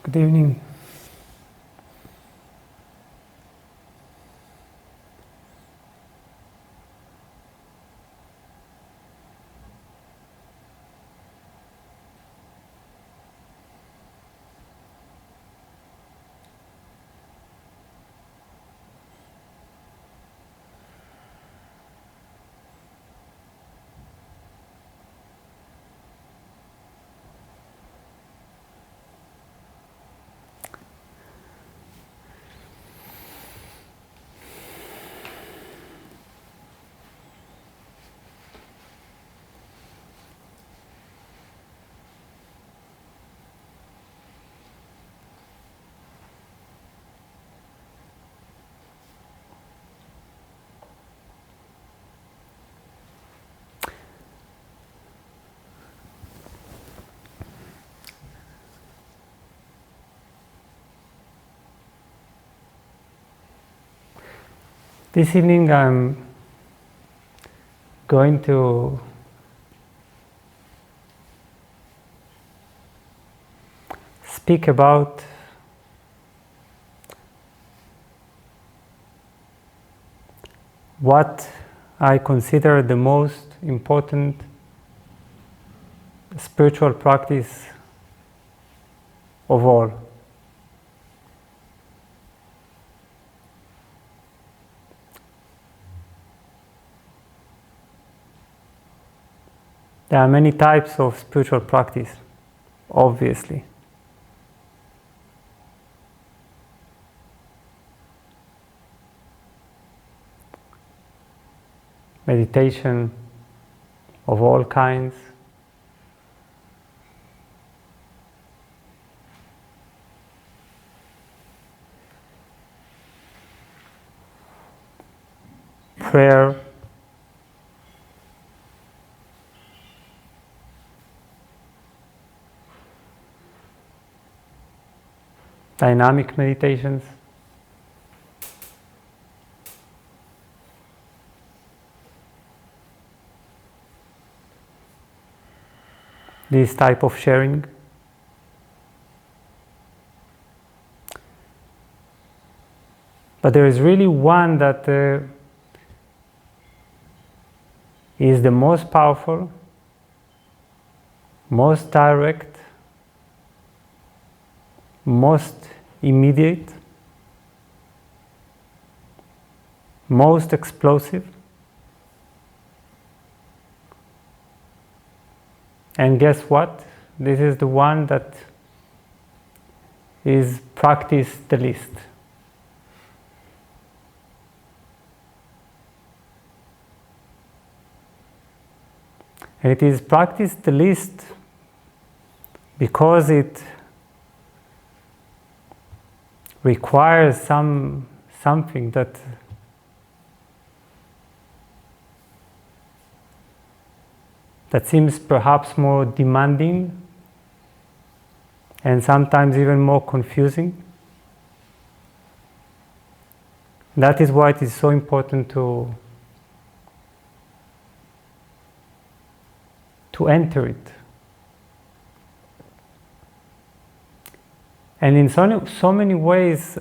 Good evening. This evening I'm going to speak about what I consider the most important spiritual practice of all. There are many types of spiritual practice, obviously. Meditation of all kinds. Prayer. Dynamic meditations. This type of sharing. But there is really one that is the most powerful, most direct, most immediate, most explosive. And guess what? This is the one that is practiced the least. And it is practiced the least because it requires something that seems perhaps more demanding and sometimes even more confusing. That is why it is so important to enter it. And in so many ways,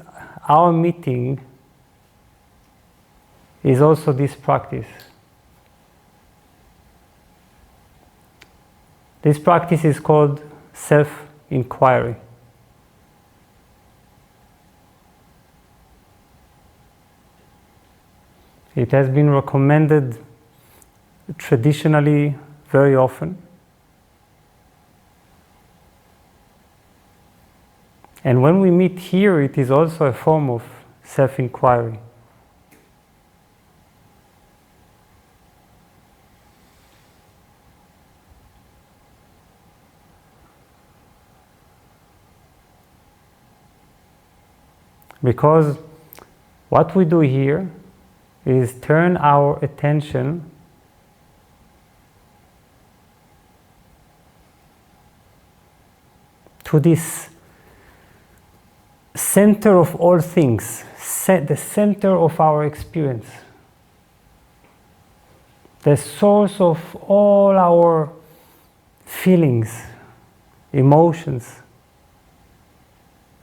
our meeting is also this practice. This practice is called self-inquiry. It has been recommended traditionally very often. And when we meet here, it is also a form of self-inquiry. Because what we do here is turn our attention to this center of all things, the center of our experience, the source of all our feelings, emotions,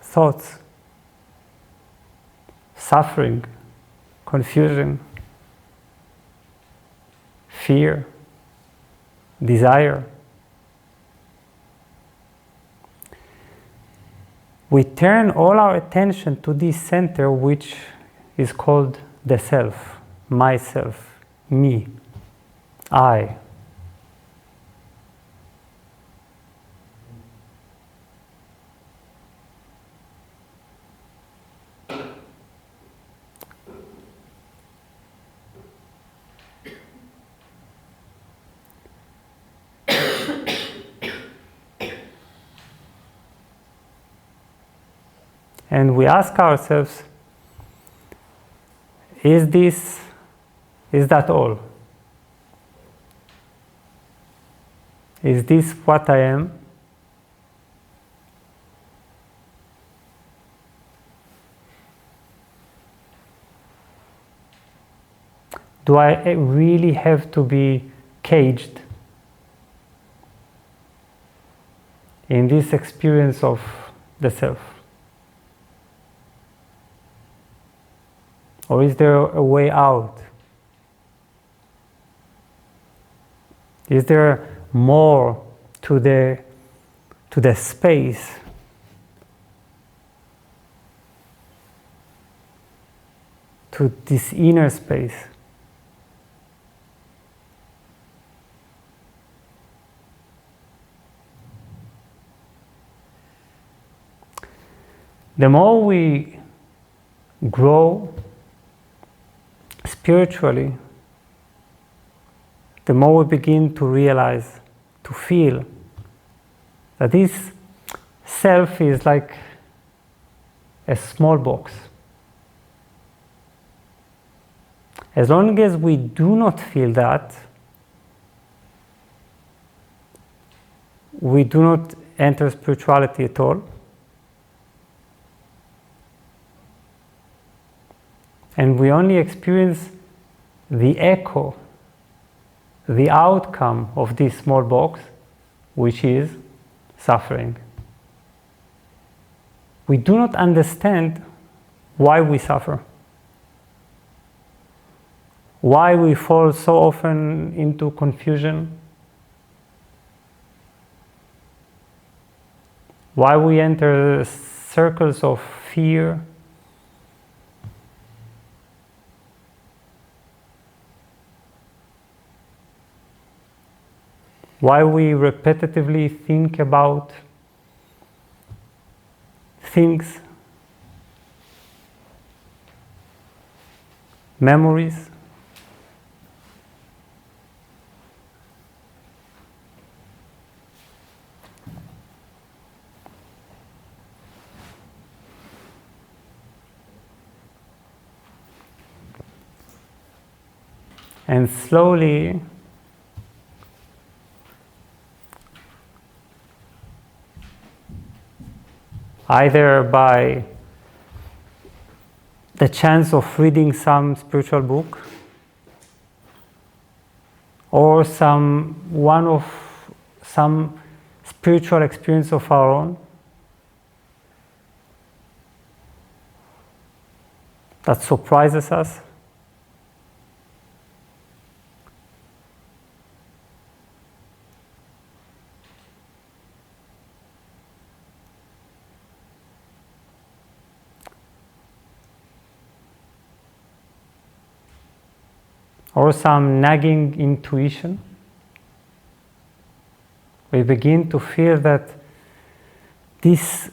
thoughts, suffering, confusion, fear, desire. We turn all our attention to this center, which is called the self, myself, me, I. And we ask ourselves, is that all? Is this what I am? Do I really have to be caged in this experience of the self? Or is there a way out? Is there more to the space? To this inner space? The more we grow spiritually, the more we begin to realize, to feel that this self is like a small box. As long as we do not feel that, we do not enter spirituality at all. And we only experience the echo, the outcome of this small box, which is suffering. We do not understand why we suffer, why we fall so often into confusion, why we enter circles of fear. Why we repetitively think about things, memories. And slowly, either by the chance of reading some spiritual book or some spiritual experience of our own that surprises us, or some nagging intuition, we begin to feel that this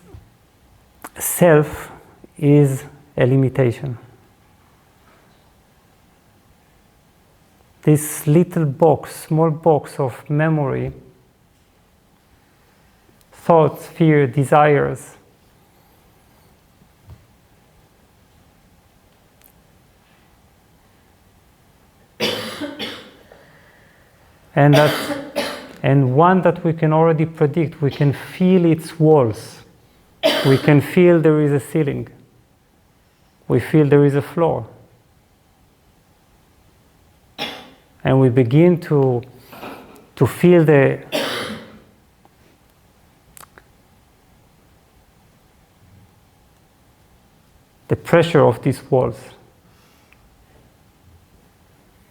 self is a limitation. This little box, small box of memory, thoughts, fear, desires, and one that we can already predict. We can feel its walls. We can feel there is a ceiling. We feel there is a floor. And we begin to feel the pressure of these walls,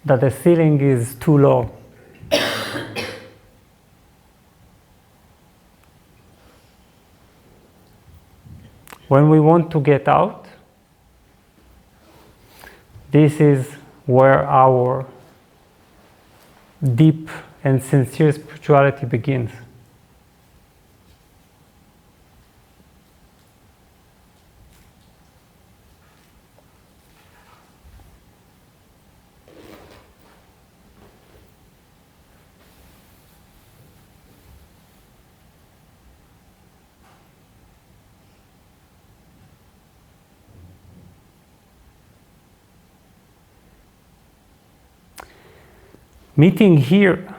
that the ceiling is too low. When we want to get out, this is where our deep and sincere spirituality begins. Meeting here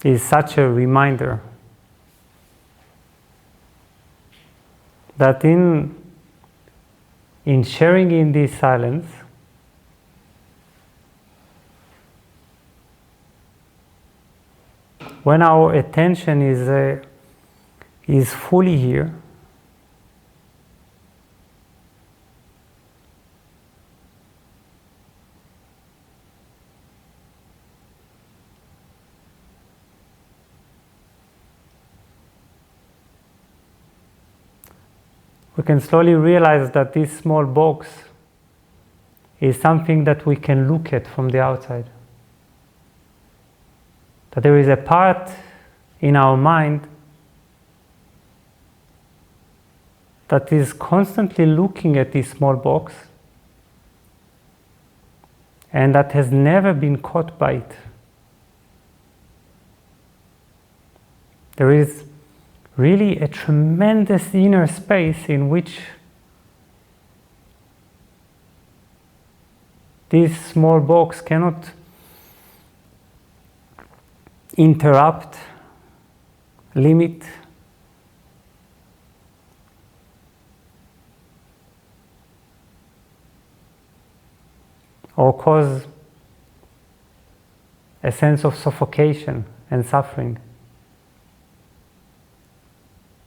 is such a reminder that in sharing in this silence, when our attention is fully here, we can slowly realize that this small box is something that we can look at from the outside. That there is a part in our mind that is constantly looking at this small box and that has never been caught by it. There is really a tremendous inner space in which this small box cannot interrupt, limit, or cause a sense of suffocation and suffering.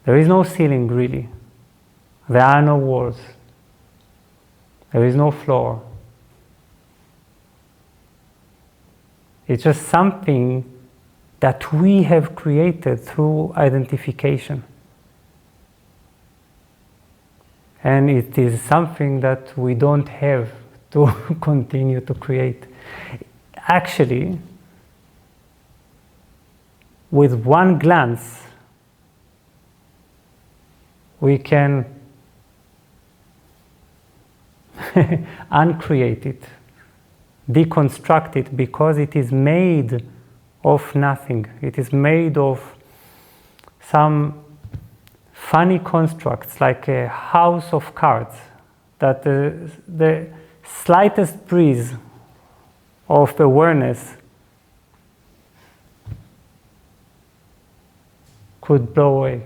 There is no ceiling, really. There are no walls. There is no floor. It's just something that we have created through identification. And it is something that we don't have to continue to create. Actually, with one glance, we can uncreate it, deconstruct it, because it is made of nothing. It is made of some funny constructs, like a house of cards, that the slightest breeze of awareness could blow away.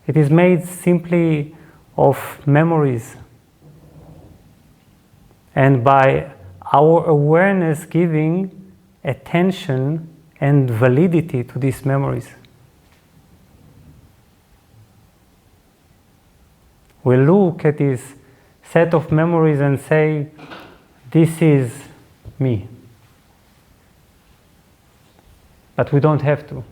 It is made simply of memories. And by our awareness giving attention and validity to these memories, we look at this set of memories and say, this is me. But we don't have to.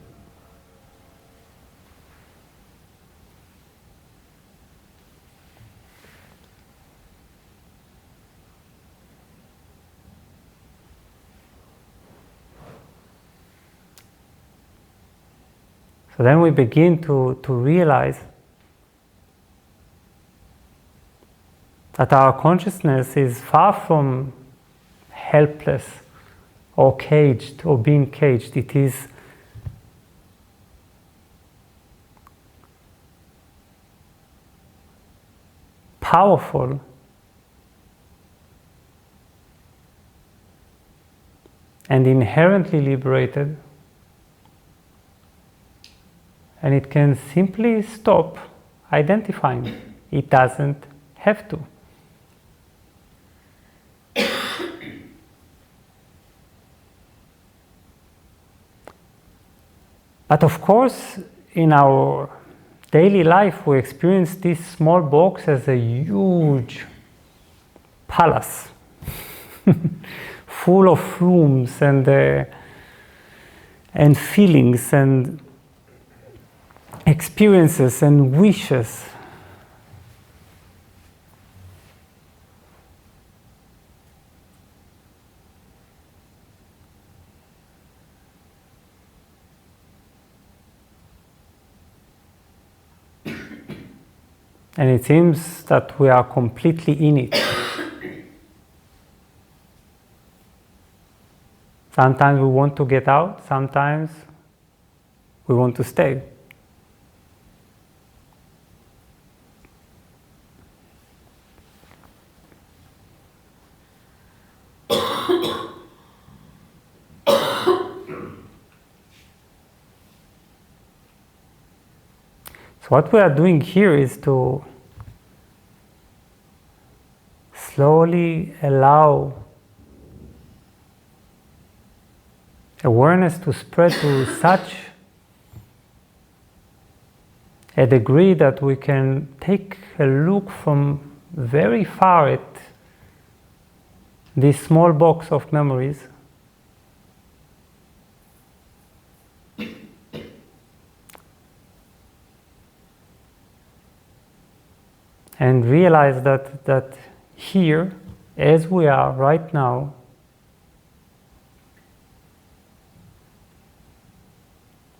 So then we begin to realize that our consciousness is far from helpless or caged or being caged. It is powerful and inherently liberated. And it can simply stop identifying. It doesn't have to. But of course, in our daily life we experience this small box as a huge palace full of rooms and feelings and experiences and wishes. And it seems that we are completely in it. Sometimes we want to get out, sometimes we want to stay. So what we are doing here is to slowly allow awareness to spread to such a degree that we can take a look from very far at this small box of memories. And realize that here, as we are right now,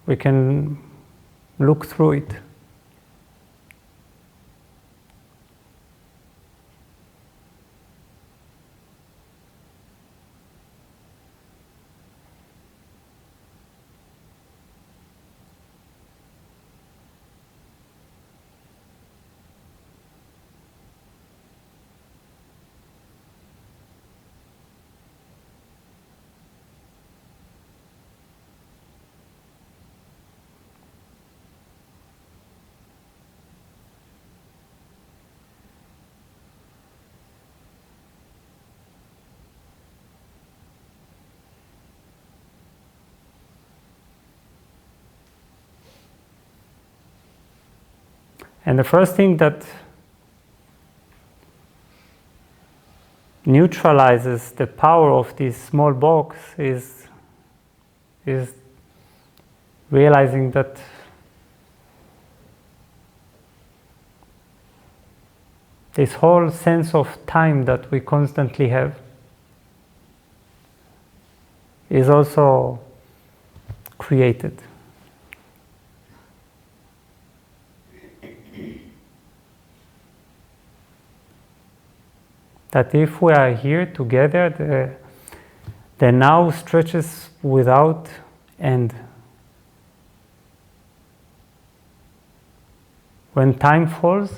we can look through it. And the first thing that neutralizes the power of this small box is realizing that this whole sense of time that we constantly have is also created. That if we are here together, the now stretches without end. When time falls,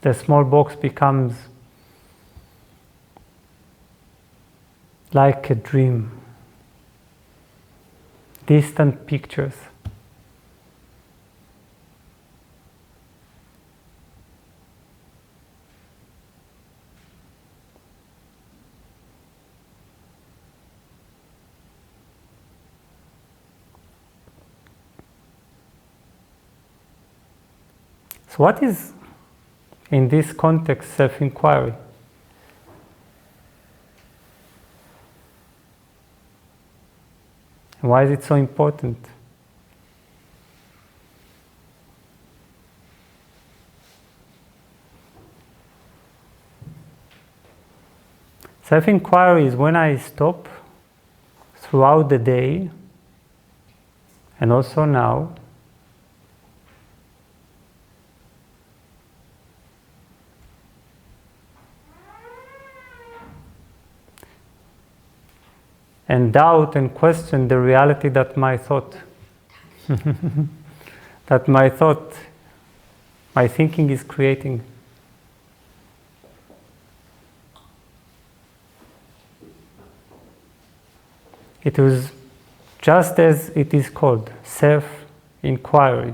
the small box becomes like a dream. Distant pictures. So what is, in this context, self-inquiry? Why is it so important? Self-inquiry is when I stop throughout the day, and also now, and doubt and question the reality that my thought, my thinking is creating. It was just as it is called, self-inquiry.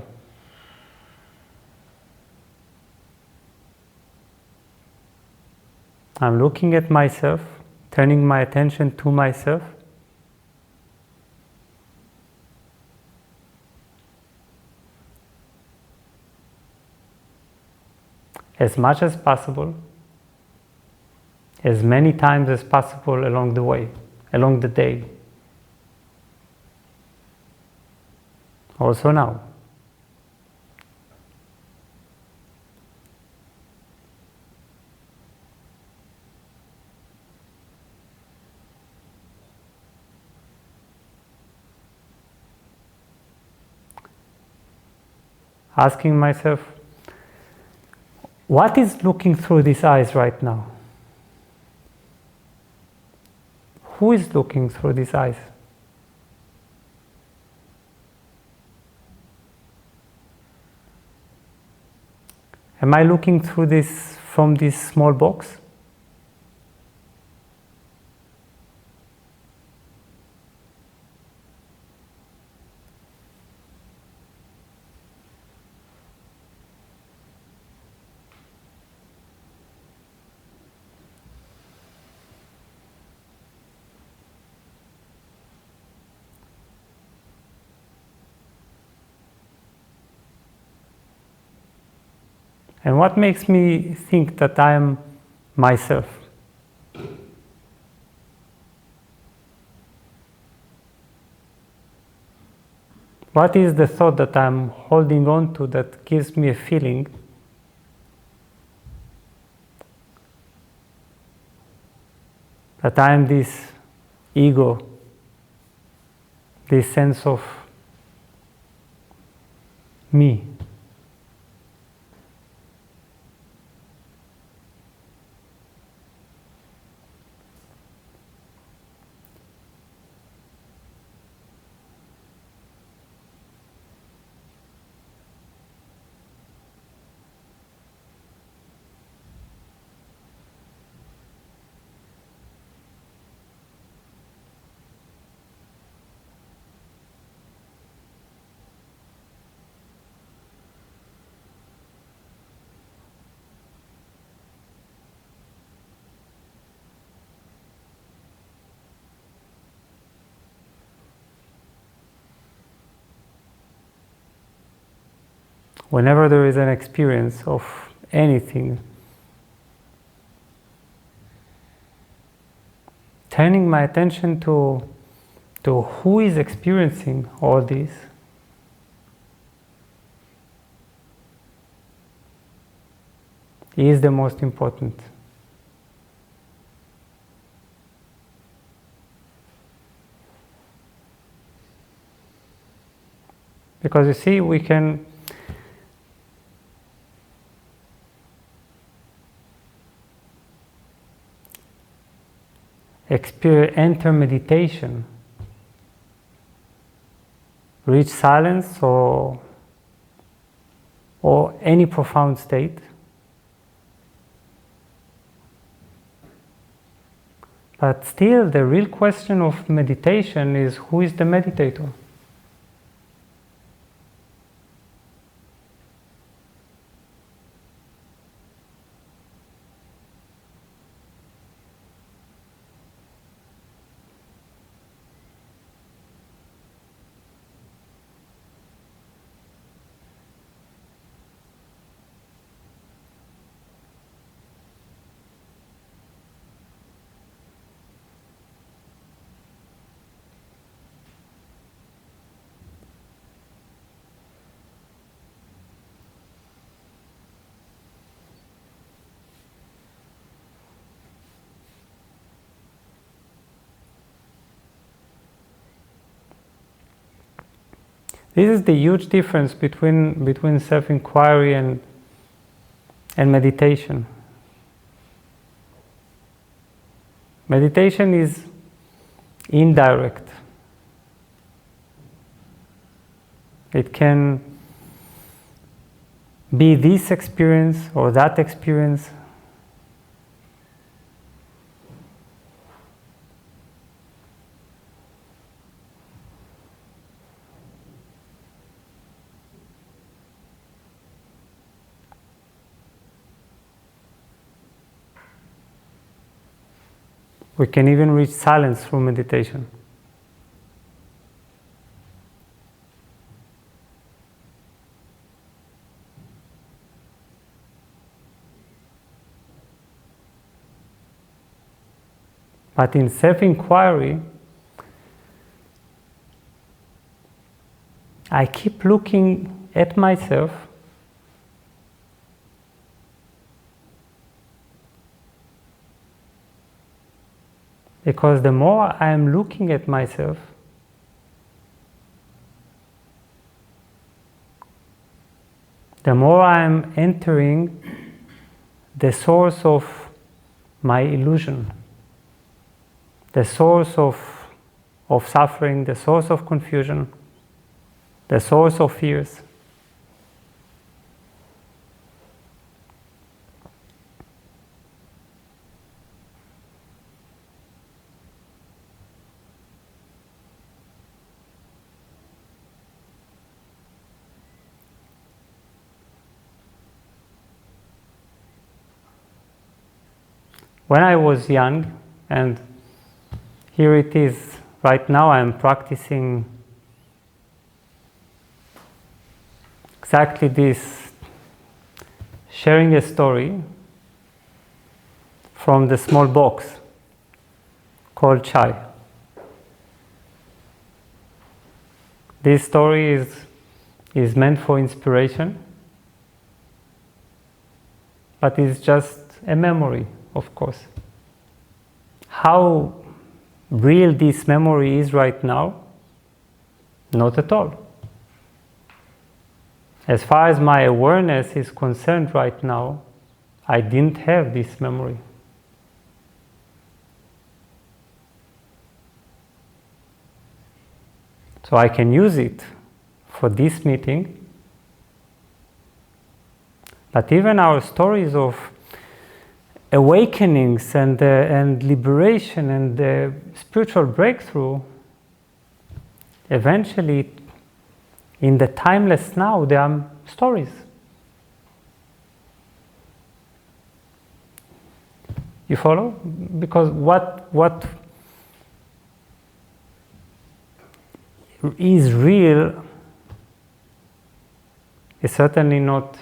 I'm looking at myself turning my attention to myself. As much as possible, as many times as possible along the way, along the day. Also now. Asking myself, what is looking through these eyes right now? Who is looking through these eyes? Am I looking through this from this small box? And what makes me think that I am myself? What is the thought that I'm holding on to that gives me a feeling that I am this ego, this sense of me? Whenever there is an experience of anything, turning my attention to who is experiencing all this, is the most important. Because you see, we can enter meditation, reach silence or any profound state, but still the real question of meditation is, who is the meditator? This is the huge difference between self-inquiry and meditation. Meditation is indirect. It can be this experience or that experience. We can even reach silence through meditation. But in self-inquiry, I keep looking at myself because the more I am looking at myself, the more I am entering the source of my illusion, the source of suffering, the source of confusion, the source of fears. When I was young, and here it is, right now I am practicing exactly this, sharing a story from the small box called Shai. This story is meant for inspiration, but it's just a memory, of course. How real this memory is right now? Not at all. As far as my awareness is concerned right now, I didn't have this memory. So I can use it for this meeting. But even our stories of awakenings and liberation and spiritual breakthrough, eventually, in the timeless now, they are stories. You follow? Because what is real is certainly not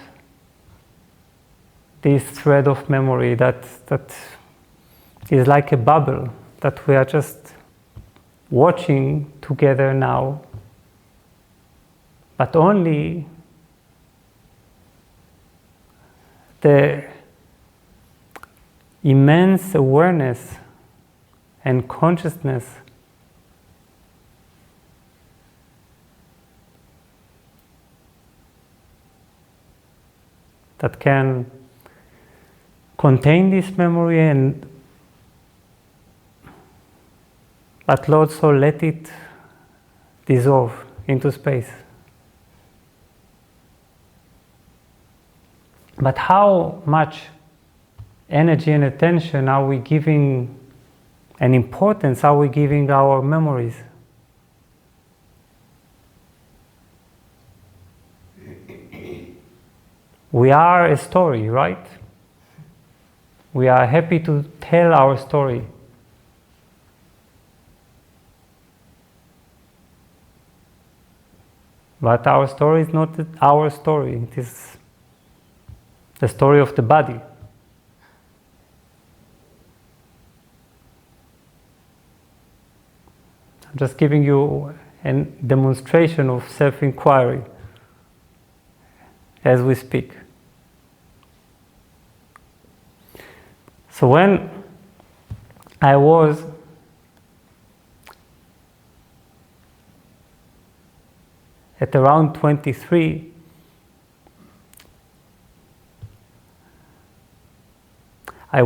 this thread of memory that is like a bubble that we are just watching together now, but only the immense awareness and consciousness that can contain this memory but also let it dissolve into space. But how much energy and attention are we giving, and importance are we giving our memories? We are a story, right? We are happy to tell our story. But our story is not our story. It is the story of the body. I'm just giving you a demonstration of self-inquiry as we speak. So when I was at around 23, there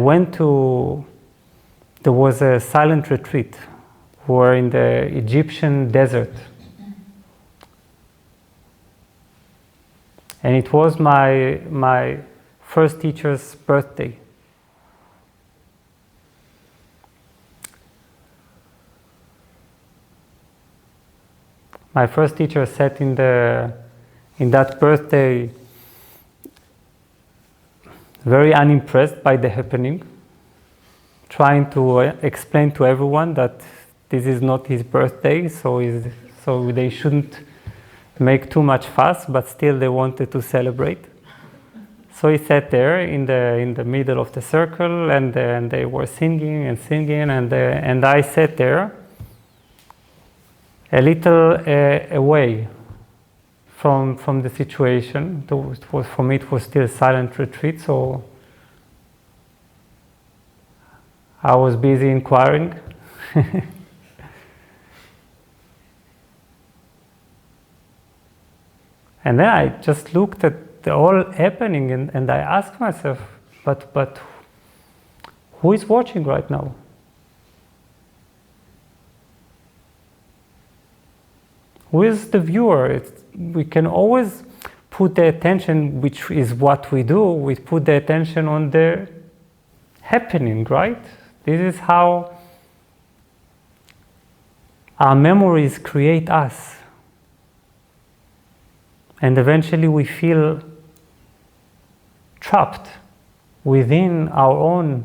was a silent retreat. We were in the Egyptian desert. And it was my first teacher's birthday. My first teacher sat in that birthday very unimpressed by the happening. trying to explain to everyone that this is not his birthday, so they shouldn't make too much fuss, but still they wanted to celebrate. So he sat there in the middle of the circle, and they were singing, and I sat there a little away from the situation. For me, it was still a silent retreat, so I was busy inquiring. And then I just looked at the all happening, and I asked myself, but who is watching right now? Who is the viewer? We can always put the attention, which is what we do, we put the attention on the happening, right? This is how our memories create us. And eventually we feel trapped within our own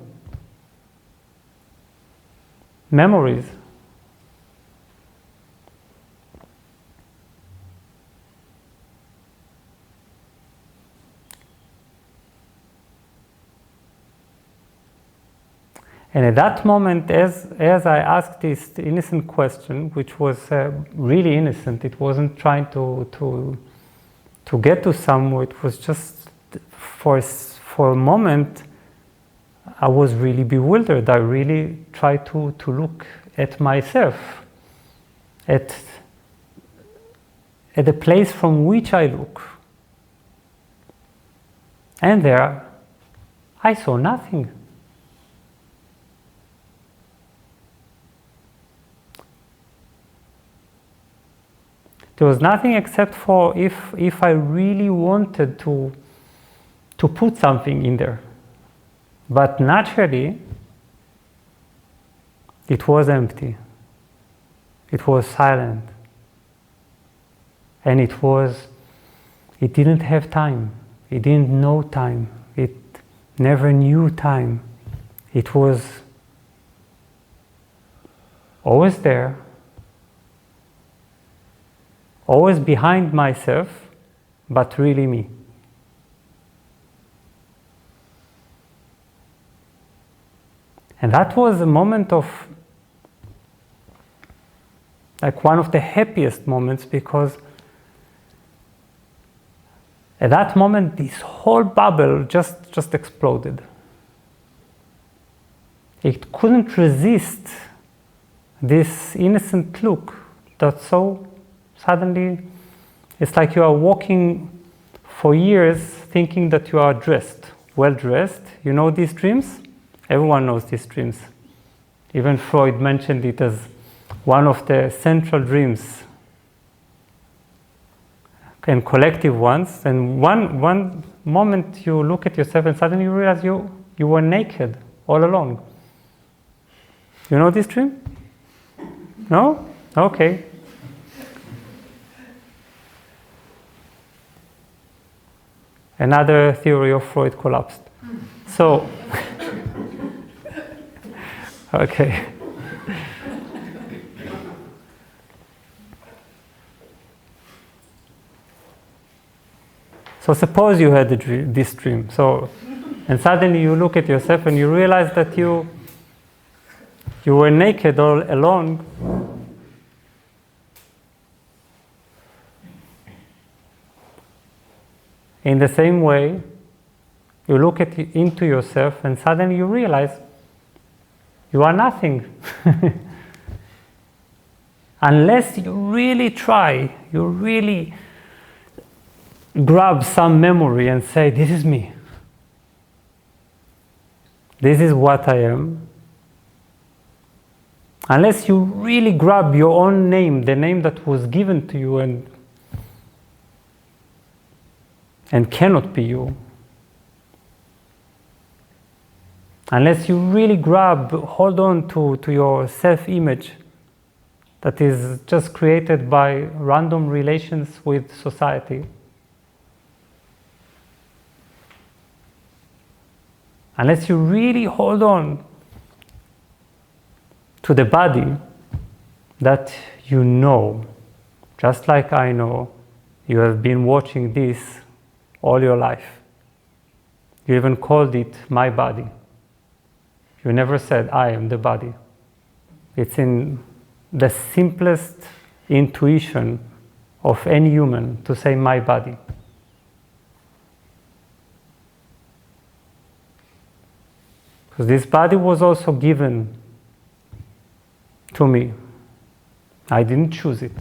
memories. And at that moment, as I asked this innocent question, which was really innocent, it wasn't trying to get to somewhere, it was just for a moment, I was really bewildered. I really tried to look at myself, at the place from which I look. And there, I saw nothing. There was nothing except for if I really wanted to put something in there. But naturally, it was empty. It was silent. And it didn't have time. It didn't know time. It never knew time. It was always there. Always behind myself, but really me. And that was a moment of, like, one of the happiest moments, because at that moment this whole bubble just exploded. It couldn't resist this innocent look that so suddenly, it's like you are walking for years thinking that you are dressed, well dressed. You know these dreams? Everyone knows these dreams. Even Freud mentioned it as one of the central dreams and collective ones. And one moment you look at yourself and suddenly you realize you were naked all along. You know this dream? No? Okay. Another theory of Freud collapsed. So, okay. So suppose you had this dream. And suddenly you look at yourself and you realize that you were naked all along. In the same way, you look into yourself and suddenly you realize you are nothing. Unless you really try, you really grab some memory and say, this is me. This is what I am. Unless you really grab your own name, the name that was given to you and cannot be you. Unless you really hold on to your self-image that is just created by random relations with society. Unless you really hold on to the body that you know, just like I know, you have been watching this all your life. You even called it my body. You never said, I am the body. It's in the simplest intuition of any human to say my body. Because this body was also given to me. I didn't choose it.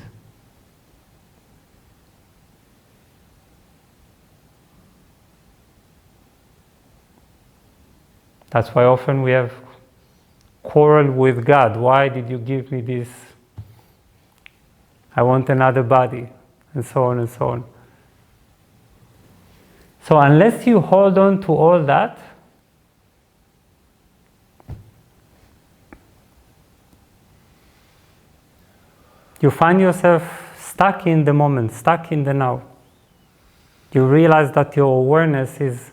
That's why often we have quarrel with God. Why did you give me this? I want another body, and so on and so on. So unless you hold on to all that, you find yourself stuck in the moment, stuck in the now. You realize that your awareness is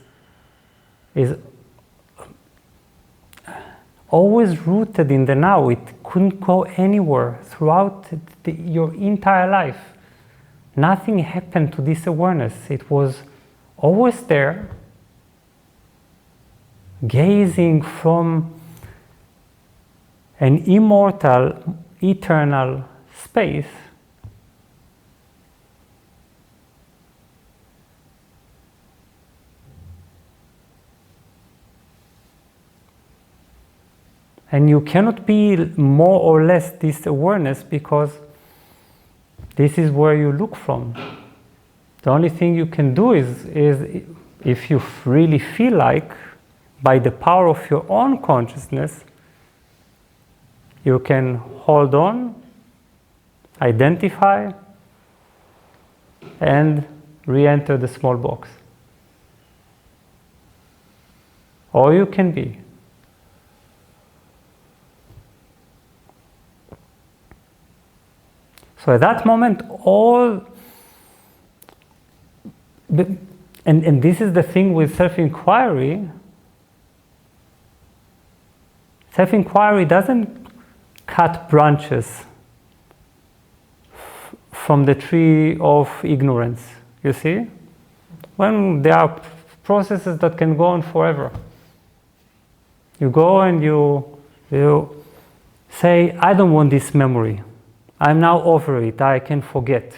always rooted in the now. It couldn't go anywhere throughout your entire life. Nothing happened to this awareness. It was always there, gazing from an immortal, eternal space. And you cannot be more or less this awareness, because this is where you look from. The only thing you can do is if you really feel like, by the power of your own consciousness, you can hold on, identify, and re-enter the small box. Or you can be. So at that moment, and this is the thing with self-inquiry. Self-inquiry doesn't cut branches from the tree of ignorance, you see? When there are processes that can go on forever. You go and you say, I don't want this memory. I'm now over it. I can forget.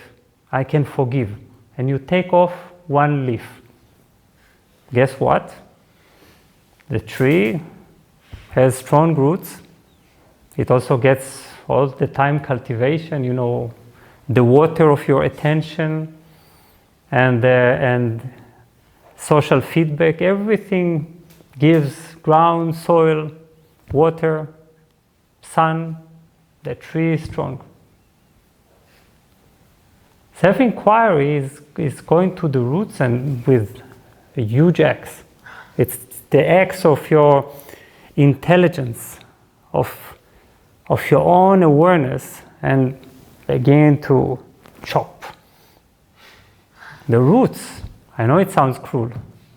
I can forgive. And you take off one leaf. Guess what? The tree has strong roots. It also gets all the time cultivation, the water of your attention and social feedback. Everything gives ground, soil, water, sun. The tree is strong. Self-inquiry is going to the roots, and with a huge X. It's the X of your intelligence, of your own awareness, and begin to chop. The roots, I know it sounds cruel.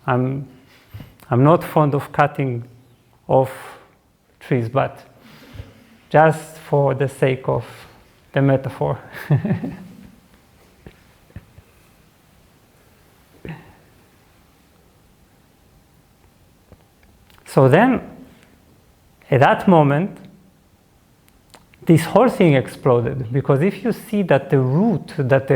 I'm not fond of cutting off trees, but just for the sake of the metaphor. So then, at that moment, this whole thing exploded, because if you see that the root, that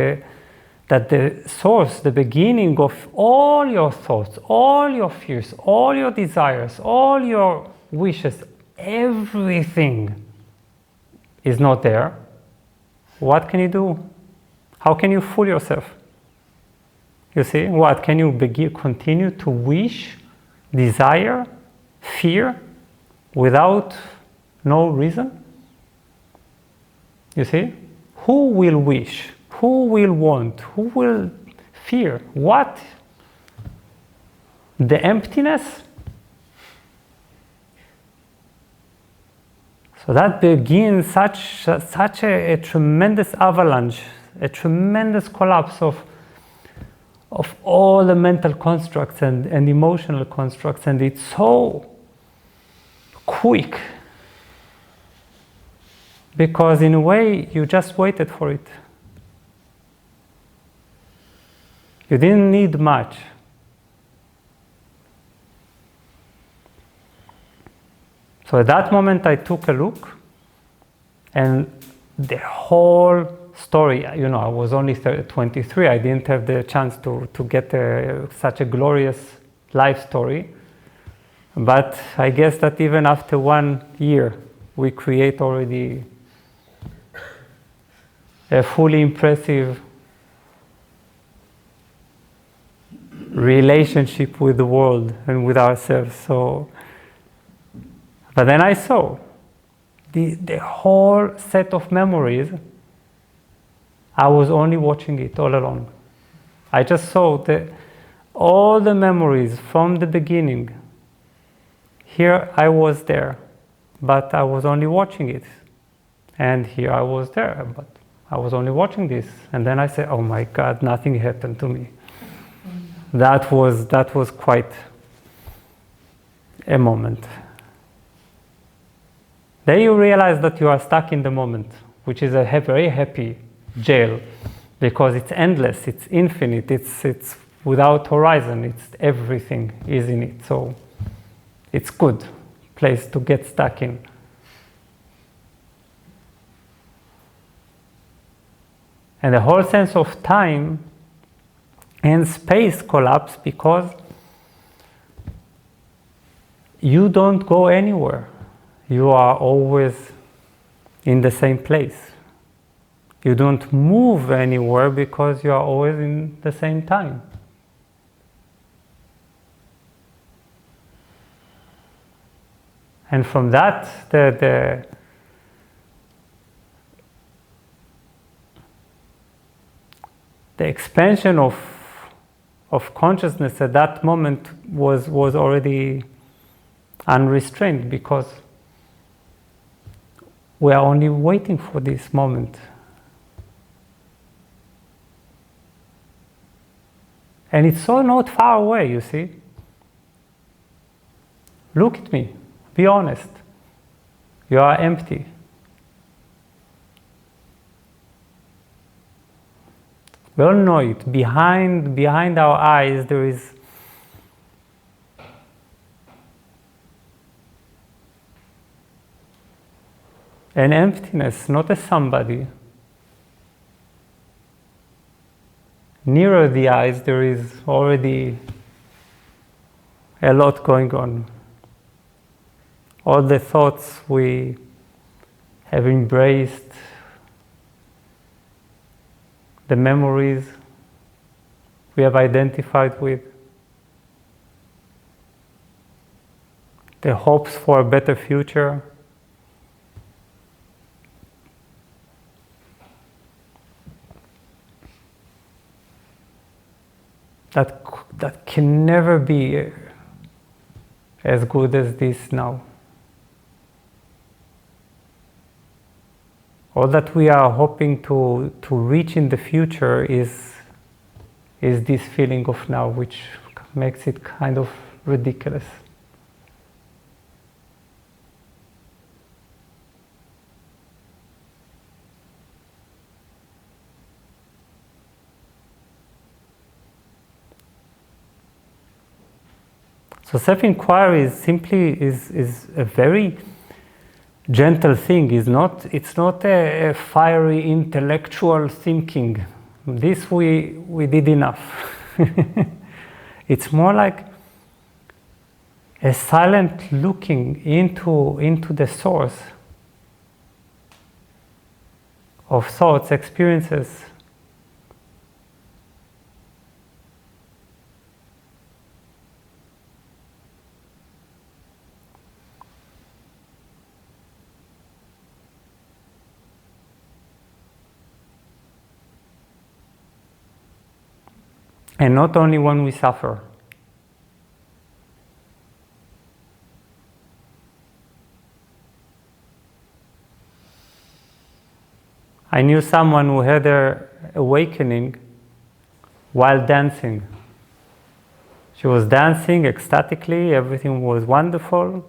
the source, the beginning of all your thoughts, all your fears, all your desires, all your wishes, everything is not there, what can you do? How can you fool yourself? You see, what can you continue to wish, desire, fear without no reason? You see? Who will wish? Who will want? Who will fear? What? The emptiness? So that begins such a tremendous avalanche, a tremendous collapse of all the mental constructs and emotional constructs, and it's so quick. Because in a way, you just waited for it. You didn't need much. So at that moment, I took a look, and the whole story, I was only 23, I didn't have the chance to get such a glorious life story. But I guess that even after 1 year, we create already a fully impressive relationship with the world and with ourselves. So, but then I saw the whole set of memories. I was only watching it all along. I just saw all the memories from the beginning. Here I was there, but I was only watching it. And here I was there, but I was only watching this. And then I said, oh my God, nothing happened to me. That was quite a moment. Then you realize that you are stuck in the moment, which is a very happy jail, because it's endless, it's infinite, it's without horizon, it's everything is in it. So it's good place to get stuck in. And the whole sense of time and space collapse because you don't go anywhere. You are always in the same place. You don't move anywhere because you are always in the same time. And from that, the expansion of consciousness at that moment was already unrestrained, because we are only waiting for this moment. And it's so not far away, you see. Look at me, be honest. You are empty. We all know it. Behind our eyes there is an emptiness, not a somebody. Nearer the eyes there is already a lot going on. All the thoughts we have embraced, the memories we have identified with, the hopes for a better future, that can never be as good as this now. All that we are hoping to reach in the future is this feeling of now, which makes it kind of ridiculous. So self-inquiry is a very gentle thing. It's not a fiery intellectual thinking. This we did enough. It's more like a silent looking into the source of thoughts, experiences. And not only when we suffer. I knew someone who had their awakening while dancing. She was dancing ecstatically, everything was wonderful.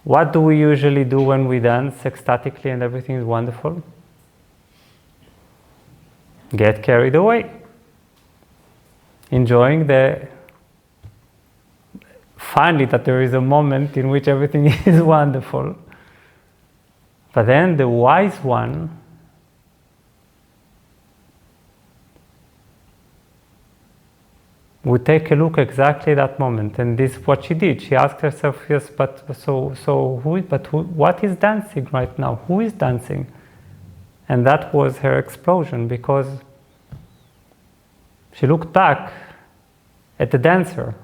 What do we usually do when we dance ecstatically and everything is wonderful? Get carried away. Enjoying finally that there is a moment in which everything is wonderful. But then the wise one would take a look exactly that moment, and this is what she did. She asked herself, yes, but what is dancing right now? Who is dancing? And that was her explosion, because she looked back at the dancer.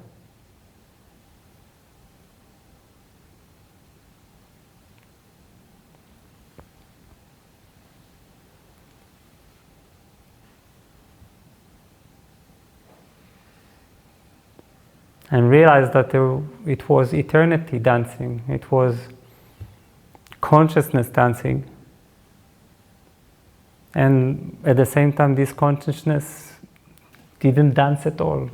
And realized that it was eternity dancing, it was consciousness dancing. And at the same time, this consciousness didn't dance at all.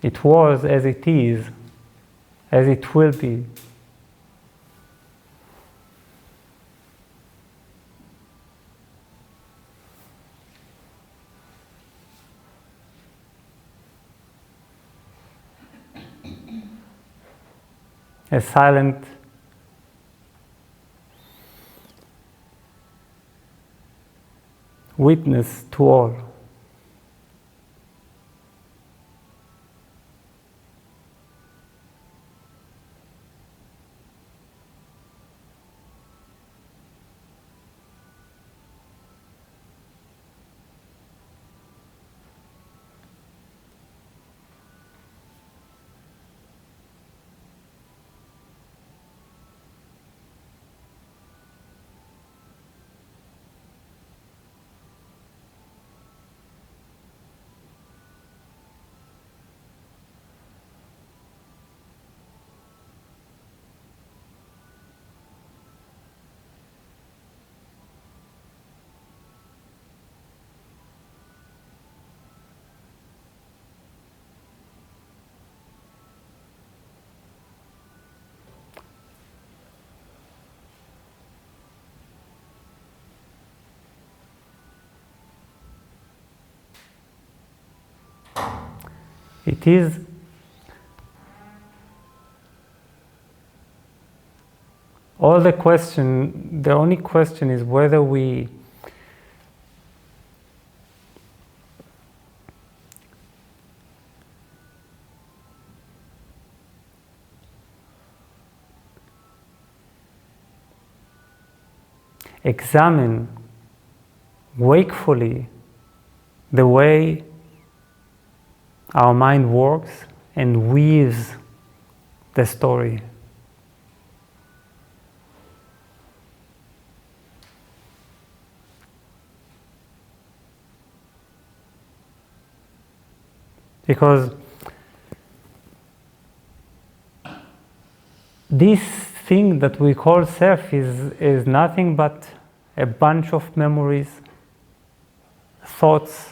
It was as it is, as it will be. A silent witness to all. It is all the question, the only question is whether we examine wakefully the way our mind works and weaves the story. Because this thing that we call self is nothing but a bunch of memories, thoughts,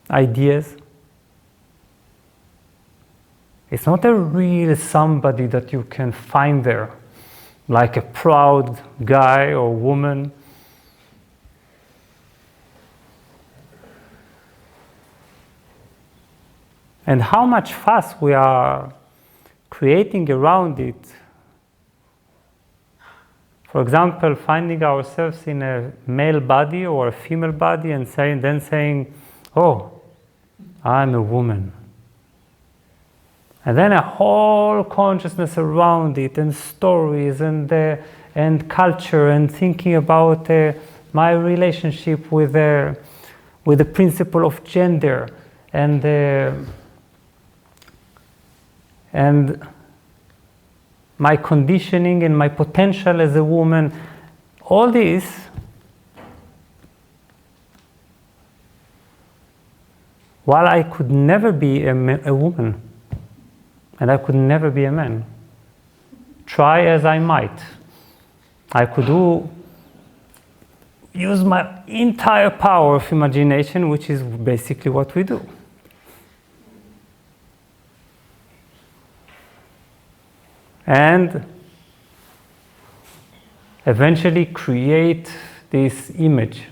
ideas. It's not a real somebody that you can find there, like a proud guy or woman. And how much fuss we are creating around it. For example, finding ourselves in a male body or a female body and saying, oh, I'm a woman. And then a whole consciousness around it, and stories, and culture, and thinking about my relationship with the principle of gender, and my conditioning and my potential as a woman. All this while I could never be a woman, and I could never be a man. Try as I might, I could use my entire power of imagination, which is basically what we do. and eventually create this image,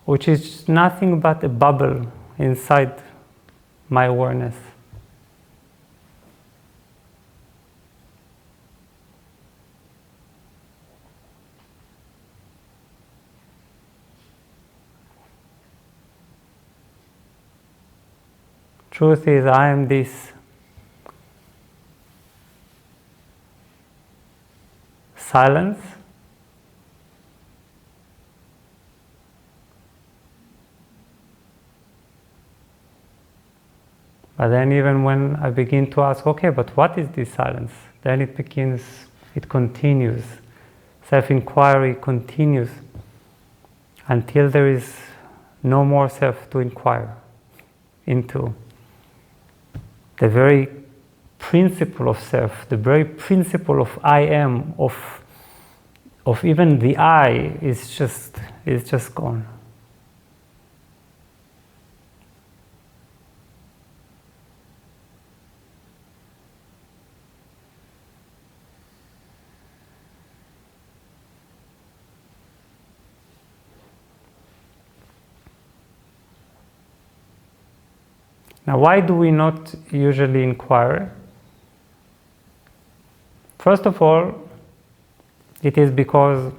which is nothing but a bubble inside my awareness. Truth is, I am this silence, but then even when I begin to ask, okay, but what is this silence? Then it continues. Self-inquiry continues until there is no more self to inquire into. The very principle of self, the very principle of I am, of even the I is just gone. Now, why do we not usually inquire? First of all, it is because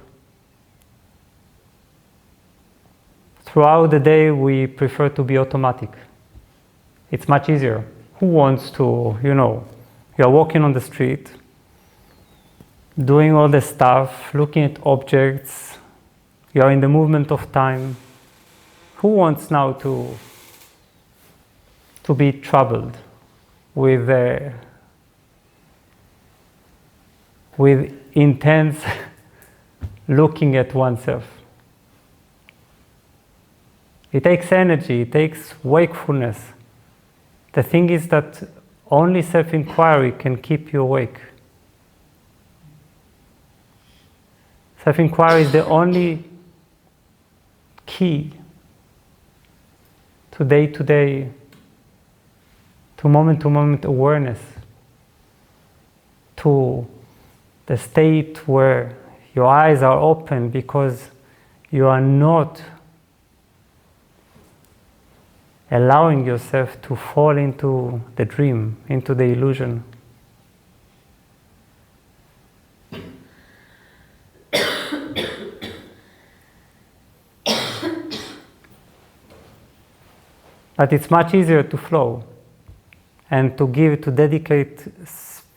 throughout the day we prefer to be automatic. It's much easier. Who wants to, you're walking on the street, doing all the stuff, looking at objects, you're in the movement of time. Who wants now to be troubled with intense looking at oneself? It takes energy, it takes wakefulness. The thing is that only self-inquiry can keep you awake. Self-inquiry is the only key to day-to-day, to moment awareness, to the state where your eyes are open because you are not allowing yourself to fall into the dream, into the illusion. But it's much easier to flow and to dedicate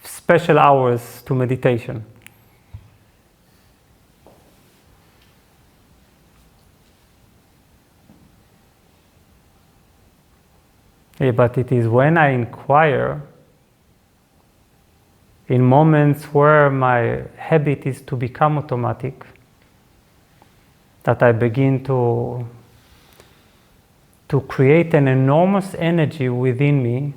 special hours to meditation. Yeah, but it is when I inquire, in moments where my habit is to become automatic, that I begin to create an enormous energy within me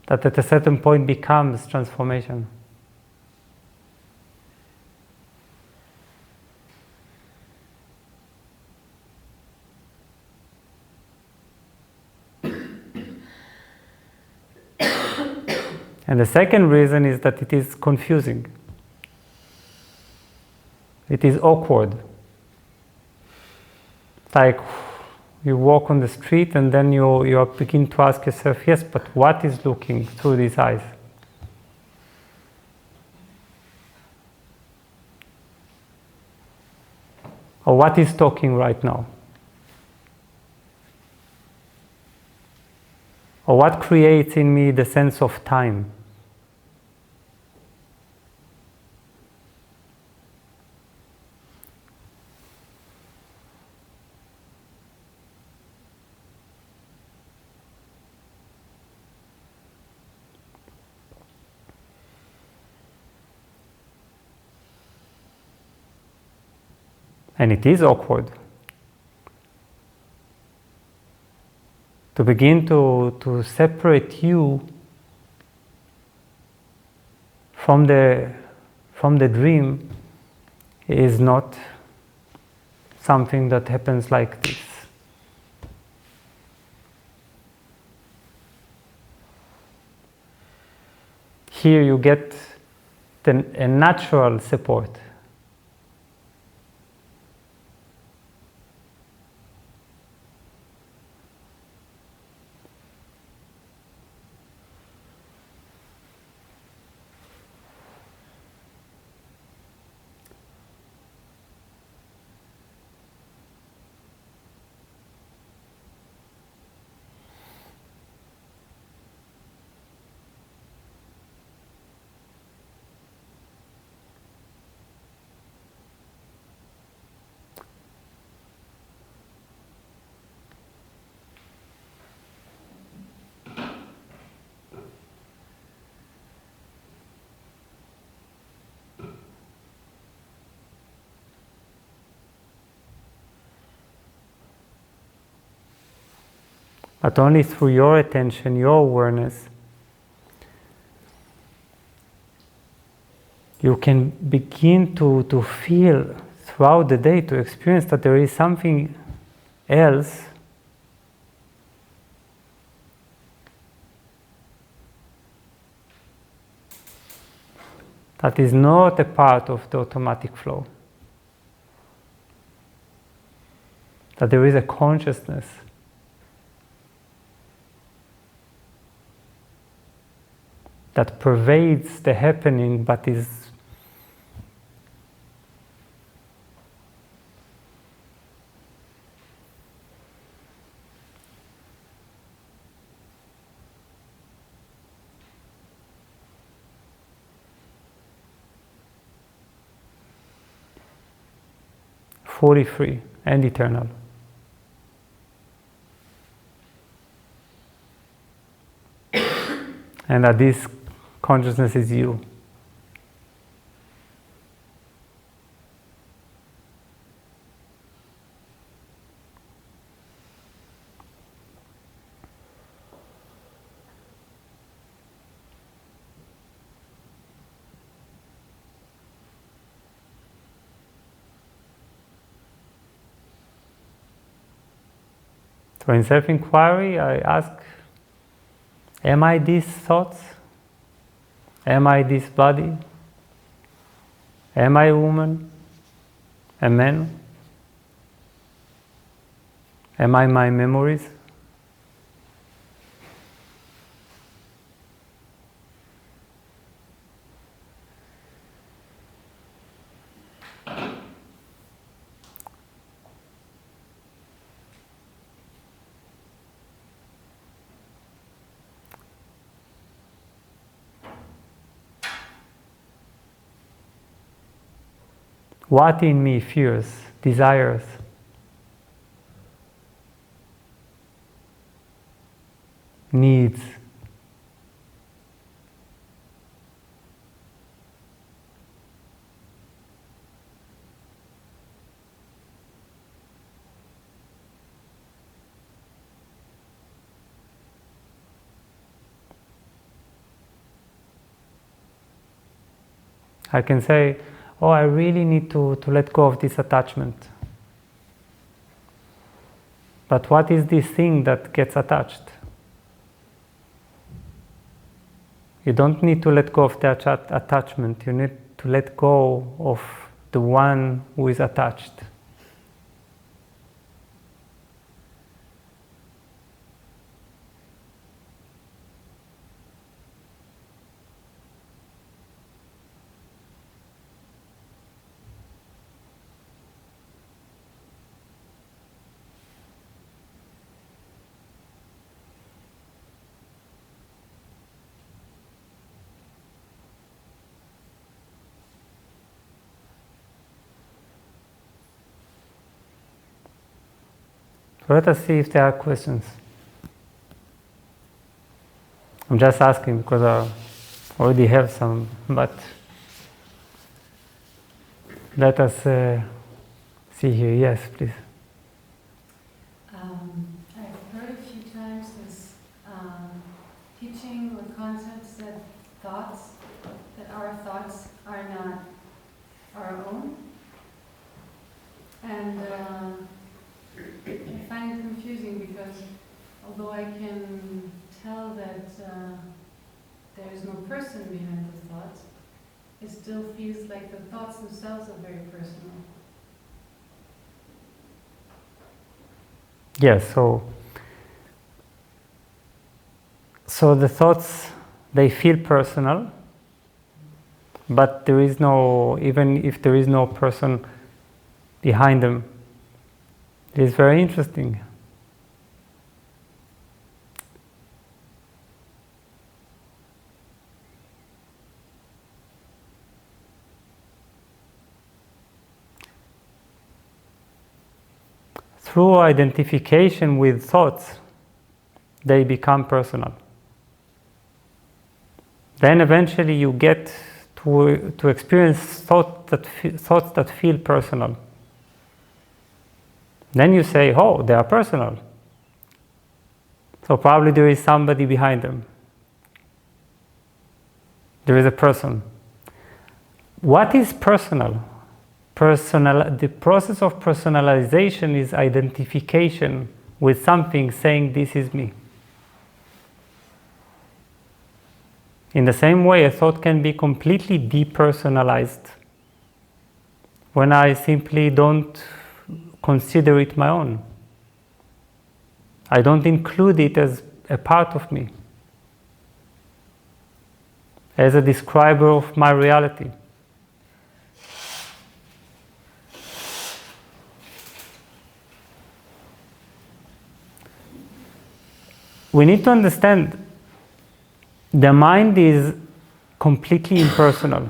that at a certain point becomes transformation. And the second reason is that it is confusing. It is awkward. Like you walk on the street and then you begin to ask yourself, yes, but what is looking through these eyes? Or what is talking right now? Or what creates in me the sense of time? And it is awkward to begin to separate you from the dream is not something that happens like this. here you get a natural support. But only through your attention, your awareness, you can begin to feel throughout the day, to experience that there is something else that is not a part of the automatic flow. That there is a consciousness that pervades the happening, but is fully free and eternal. And that this consciousness is you. So in self-inquiry, I ask, am I these thoughts? Am I this body? Am I a woman? A man? Am I my memories? What in me fears, desires? Needs? I can say, oh, I really need to let go of this attachment. But what is this thing that gets attached? You don't need to let go of the attachment. You need to let go of the one who is attached. So let us see if there are questions. I'm just asking because I already have some, but let us see here. Yes, please. I've heard a few times this teaching or concepts that our thoughts are not our own. And I find it confusing because although I can tell that there is no person behind the thoughts, it still feels like the thoughts themselves are very personal. Yes, so the thoughts, they feel personal, but there is no, even if there is no person behind them, it is very interesting. Through identification with thoughts, they become personal. Then eventually you get to experience thoughts that feel personal. Then you say, oh, they are personal. So probably there is somebody behind them. There is a person. What is personal? The process of personalization is identification with something saying, this is me. In the same way, a thought can be completely depersonalized when I simply don't consider it my own. I don't include it as a part of me, as a describer of my reality. We need to understand the mind is completely impersonal.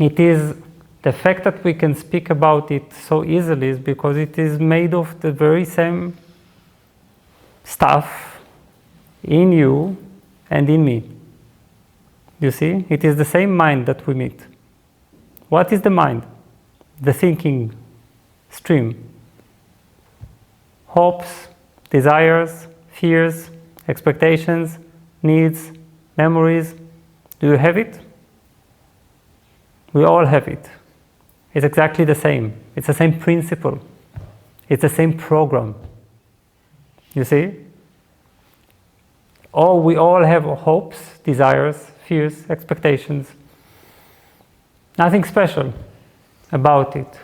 It is the fact that we can speak about it so easily is because it is made of the very same stuff in you and in me. You see, it is the same mind that we meet. What is the mind? The thinking stream. Hopes, desires, fears, expectations, needs, memories. Do you have it? We all have it. It's exactly the same. It's the same principle. It's the same program. You see? We all have hopes, desires, fears, expectations. Nothing special about it.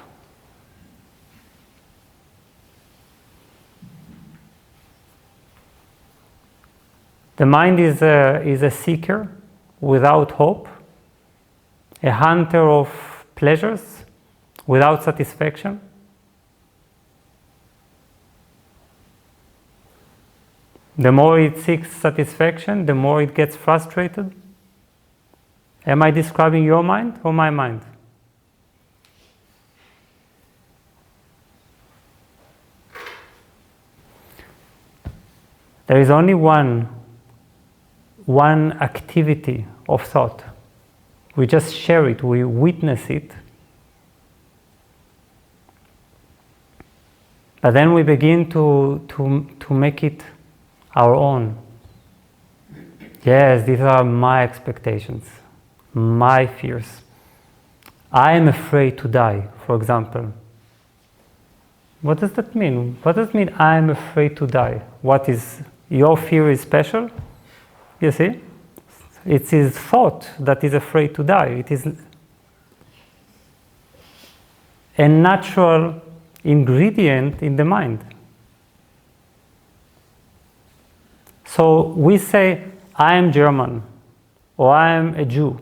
The mind is a seeker without hope, a hunter of pleasures without satisfaction. The more it seeks satisfaction, the more it gets frustrated. Am I describing your mind or my mind? There is only one activity of thought. We just share it, we witness it. But then we begin to make it our own. Yes, these are my expectations, my fears. I am afraid to die, for example. What does that mean? What does it mean, I am afraid to die? What is, your fear is special? You see? It's his thought that is afraid to die. It is a natural ingredient in the mind. So we say, I am German, or I am a Jew.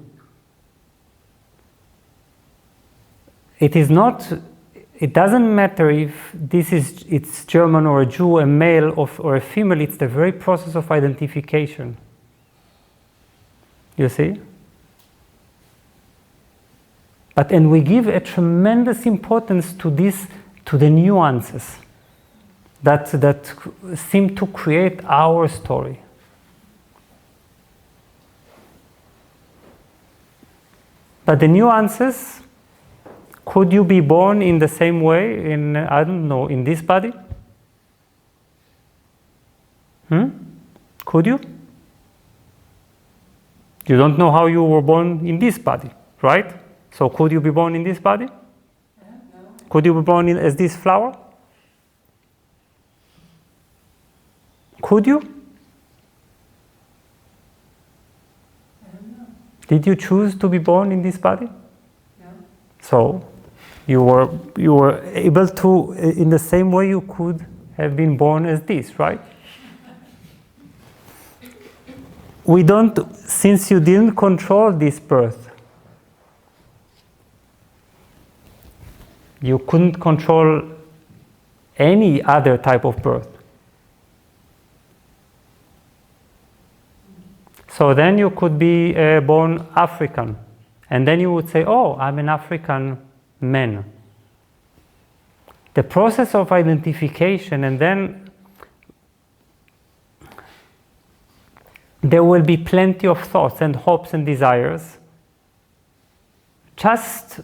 It doesn't matter if it's German or a Jew, a male or a female, it's the very process of identification. You see? And we give a tremendous importance to the nuances that seem to create our story. But the nuances, could you be born in the same way in, I don't know, in this body? Could you? You don't know how you were born in this body, right? So could you be born in this body? No. Could you be born as this flower? Could you? Did you choose to be born in this body? No. So you were able to, in the same way you could have been born as this, right? We don't, since you didn't control this birth, you couldn't control any other type of birth. So then you could be born African, and then you would say, oh, I'm an African man. The process of identification, and then there will be plenty of thoughts and hopes and desires, just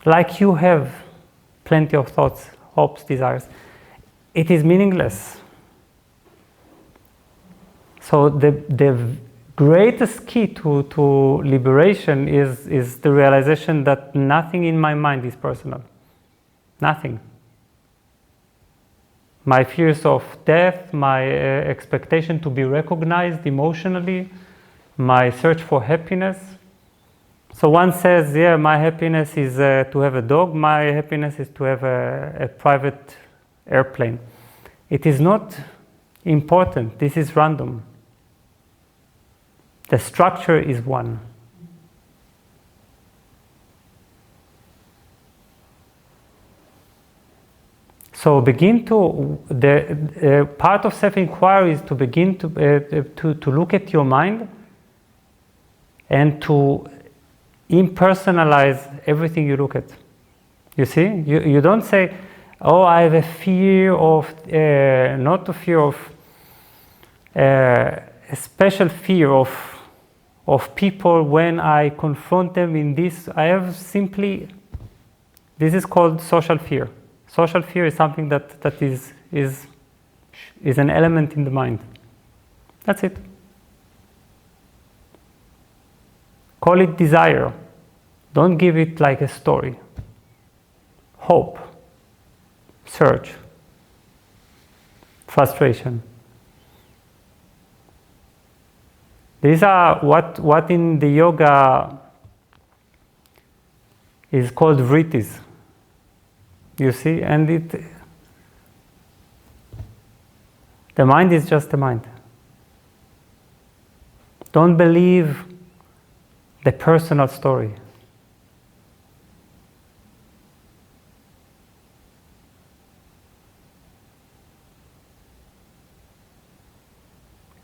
like you have plenty of thoughts, hopes, desires. It is meaningless. So the greatest key to liberation is the realization that nothing in my mind is personal. Nothing. My fears of death, my expectation to be recognized emotionally, my search for happiness. So one says, yeah, my happiness is to have a dog, my happiness is to have a private airplane. It is not important, this is random. The structure is one. So begin to, the part of self-inquiry is to begin to look at your mind and to impersonalize everything you look at. You see? You don't say, oh, I have a fear of, not a fear of, a special fear of people when I confront them in this. I have simply, this is called social fear. Social fear is something that is an element in the mind. That's it. Call it desire. Don't give it like a story. Hope, search, frustration. These are what in the yoga is called vrittis. You see, and the mind is just the mind. Don't believe the personal story.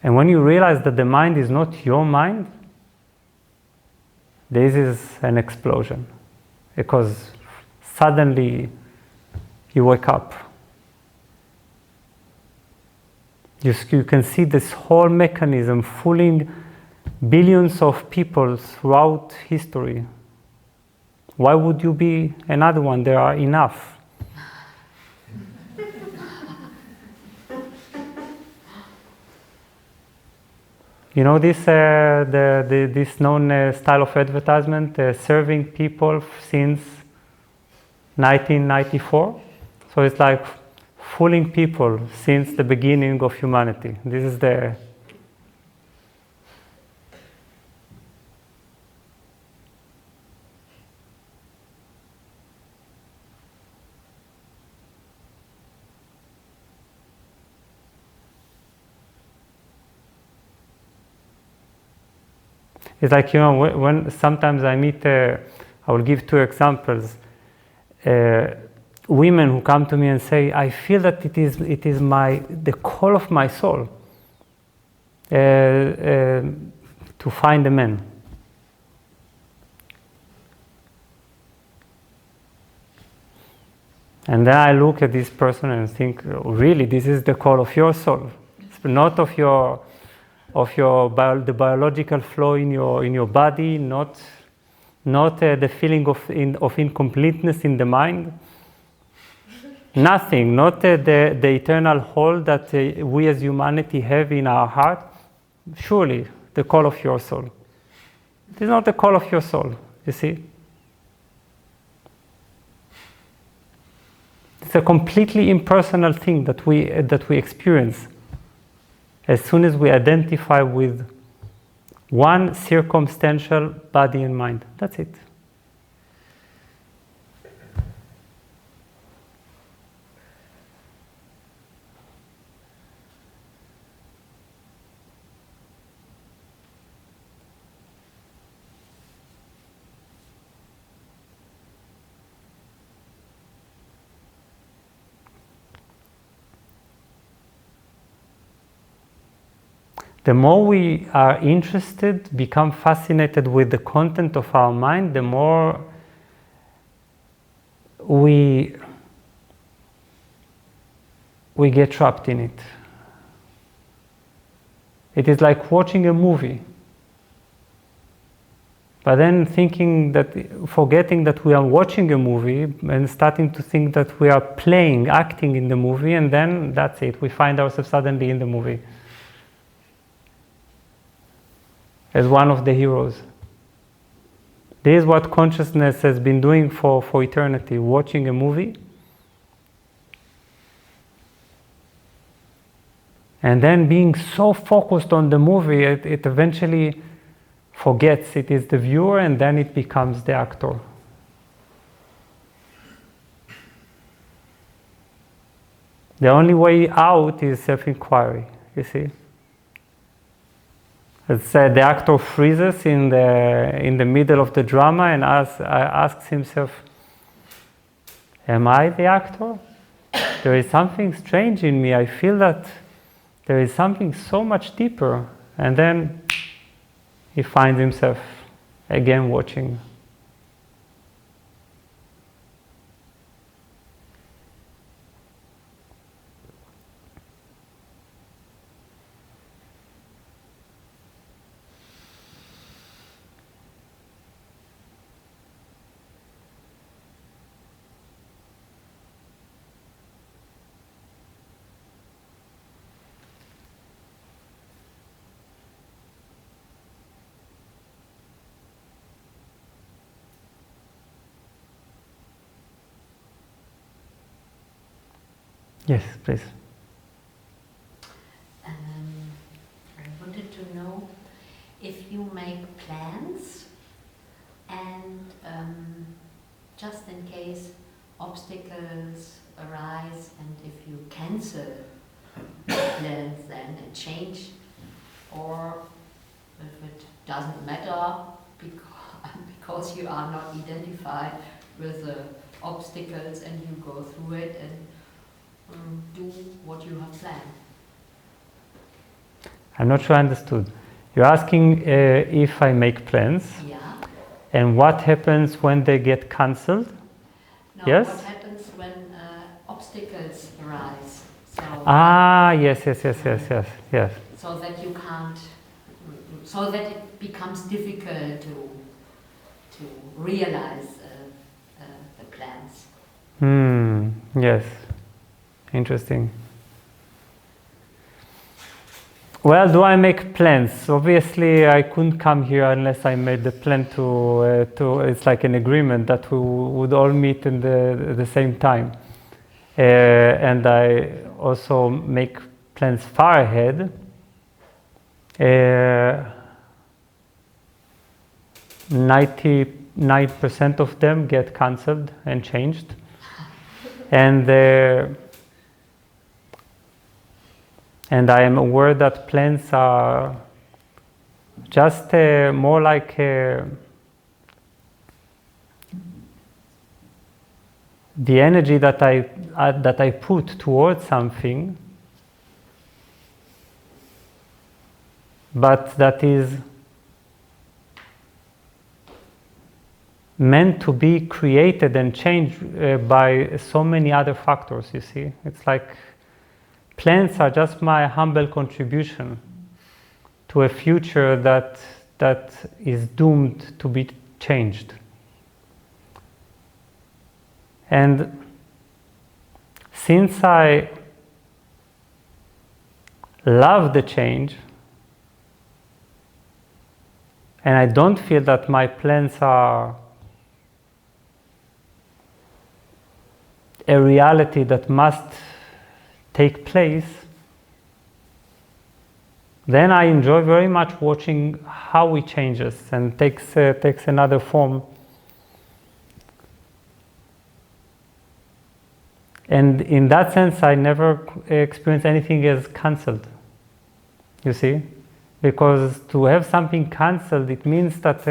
And when you realize that the mind is not your mind, this is an explosion. Because suddenly you wake up. You can see this whole mechanism fooling billions of people throughout history. Why would you be another one? There are enough. You know this this known style of advertisement, serving people since 1994. So it's like fooling people since the beginning of humanity. This is the It's like, you know, when sometimes I meet, I will give two examples. Women who come to me and say, I feel that it is the call of my soul to find a man. And then I look at this person and think, oh, really, this is the call of your soul. It's not of the biological flow in your body, not the feeling of incompleteness in the mind. Nothing, not the eternal hole that we as humanity have in our heart. Surely the call of your soul. It is not the call of your soul, you see. It's a completely impersonal thing that we experience as soon as we identify with one circumstantial body and mind. That's it. The more we are interested, become fascinated with the content of our mind, the more we get trapped in it. It is like watching a movie, but then forgetting that we are watching a movie and starting to think that we are acting in the movie, and then that's it. We find ourselves suddenly in the movie as one of the heroes. This is what consciousness has been doing for eternity, watching a movie. And then being so focused on the movie, it eventually forgets it is the viewer, and then it becomes the actor. The only way out is self-inquiry, you see. It's, the actor freezes in the middle of the drama and asks himself, am I the actor? There is something strange in me. I feel that there is something so much deeper. And then he finds himself again watching. Yes, please. I wanted to know if you make plans and just in case obstacles arise, and if you cancel plans then and change, or if it doesn't matter because you are not identified with the obstacles and you go through it and do what you have planned. I'm not sure I understood. You're asking if I make plans, Yeah. and what happens when they get cancelled? No, Yes? what happens when obstacles arise? So Yes. so that you can't, so that it becomes difficult to realize the plans. Yes. Interesting. Well, do I make plans? Obviously, I couldn't come here unless I made the plan to it's like an agreement that we would all meet in the same time. And I also make plans far ahead. 99% of them get cancelled and changed. And I am aware that plans are just more like the energy that I put towards something, but that is meant to be created and changed by so many other factors, you see. It's like plans are just my humble contribution to a future that is doomed to be changed. And since I love the change, and I don't feel that my plans are a reality that must take place, then I enjoy very much watching how it changes and takes another form. And in that sense, I never experience anything as cancelled. You see? Because to have something cancelled, it means that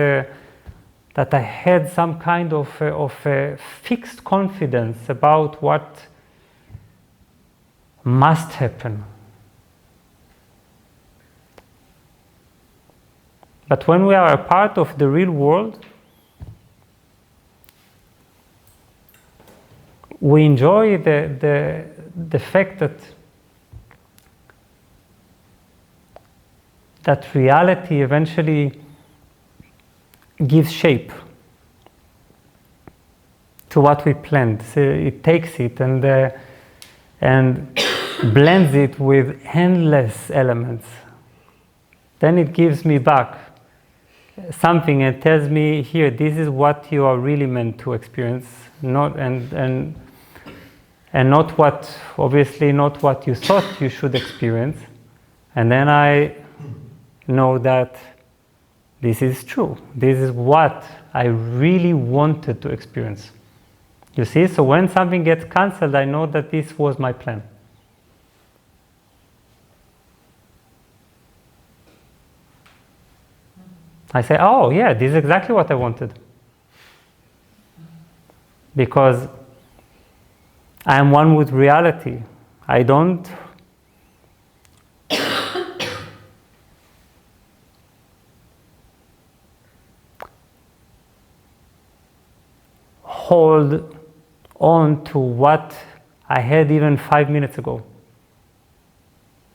I had some kind of fixed confidence about what must happen. But when we are a part of the real world, we enjoy the fact that reality eventually gives shape to what we planned. So it takes it and blends it with endless elements. Then it gives me back something and tells me, here, this is what you are really meant to experience, not and not what, obviously not what you thought you should experience. And then I know that this is true. This is what I really wanted to experience. You see, so when something gets cancelled, I know that this was my plan. I say, oh yeah, this is exactly what I wanted. Because I am one with reality. I don't hold on to what I had even 5 minutes ago.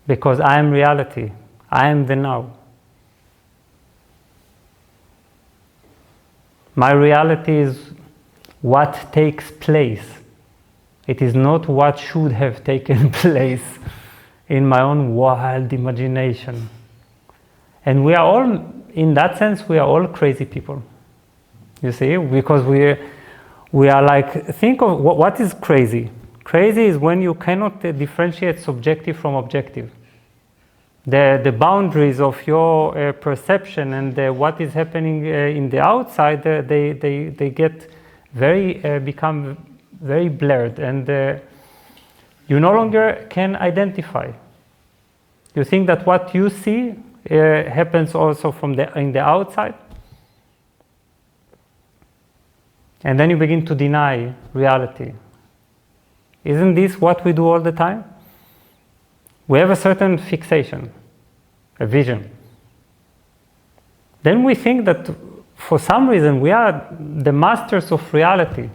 Because I am reality. I am the now. My reality is what takes place. It is not what should have taken place in my own wild imagination. And we are all, in that sense, we are all crazy people. You see, because we are like, think of what is crazy. Crazy is when you cannot differentiate subjective from objective. The boundaries of your perception and what is happening in the outside, they get become very blurred, and you no longer can identify. You think that what you see happens also in the outside, and then you begin to deny reality. Isn't this what we do all the time? We have a certain fixation, a vision. Then we think that for some reason we are the masters of reality.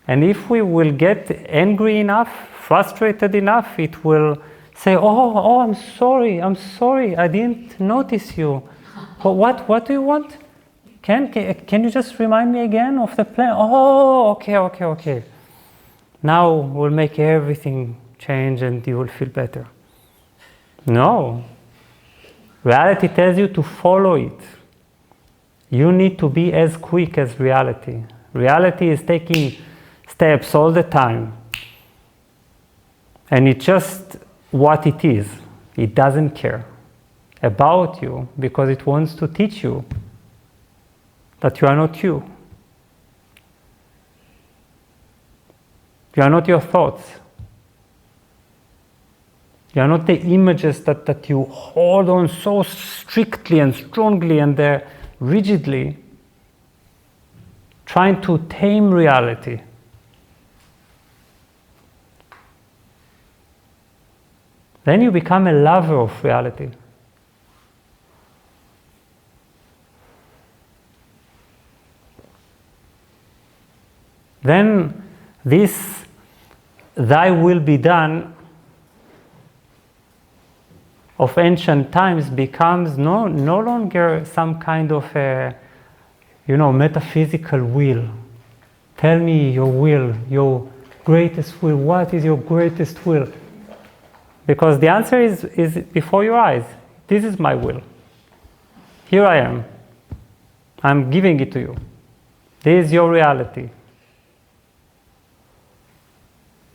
And if we will get angry enough, frustrated enough, it will say, oh, I'm sorry, I didn't notice you. What do you want? Can you just remind me again of the plan? Oh, okay. Now we'll make everything change and you will feel better. No. Reality tells you to follow it. You need to be as quick as reality. Reality is taking steps all the time. And it's just what it is. It doesn't care about you because it wants to teach you that you are not you. You are not your thoughts. You are not the images that you hold on so strictly and strongly and rigidly, trying to tame reality. Then you become a lover of reality. Then this "thy will be done" of ancient times becomes no longer some kind of metaphysical will. Tell me your will, your greatest will. What is your greatest will? Because the answer is before your eyes. This is my will. Here I am. I'm giving it to you. This is your reality.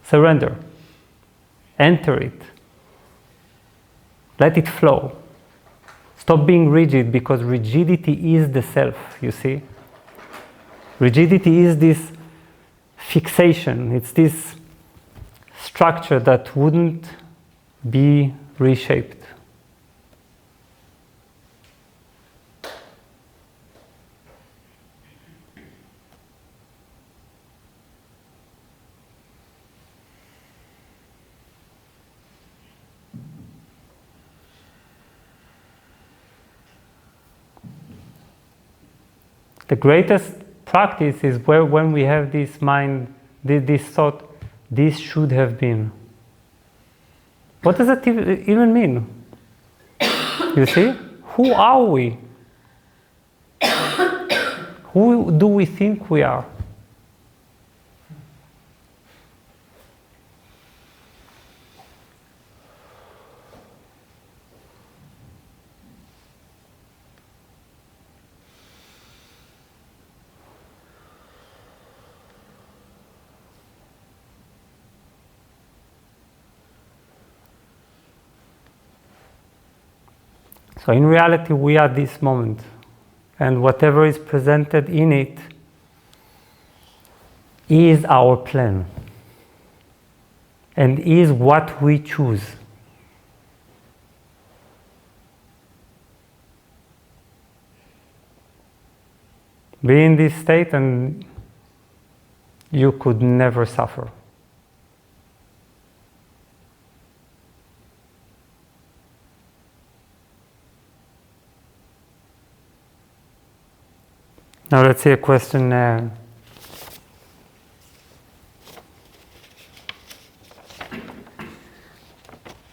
Surrender. Enter it. Let it flow. Stop being rigid, because rigidity is the self, you see. Rigidity is this fixation. It's this structure that wouldn't be reshaped. The greatest practice is when we have this mind, this thought, this should have been. What does that even mean? You see? Who are we? Who do we think we are? So in reality, we are this moment, and whatever is presented in it is our plan, and is what we choose. Be in this state and you could never suffer. Now let's see a question.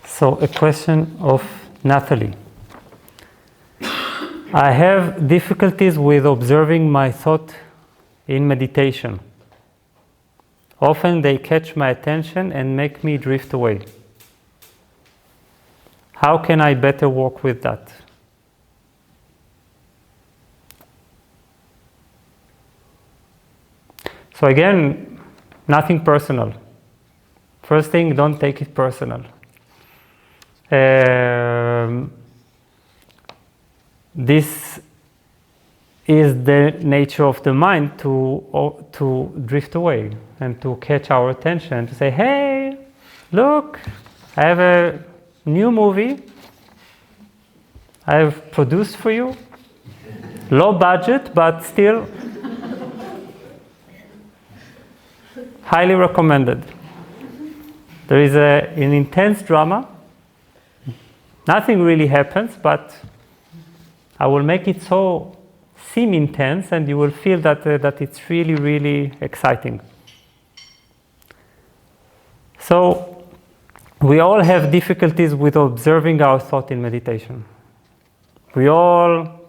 So a question of Natalie. I have difficulties with observing my thought in meditation. Often they catch my attention and make me drift away. How can I better work with that? So again, nothing personal. First thing, don't take it personal. This is the nature of the mind to drift away and to catch our attention, to say, hey, look, I have a new movie I've produced for you. Low budget, but still highly recommended. There is an intense drama. Nothing really happens, but I will make it so seem intense, and you will feel that it's really, really exciting. So we all have difficulties with observing our thought in meditation. We all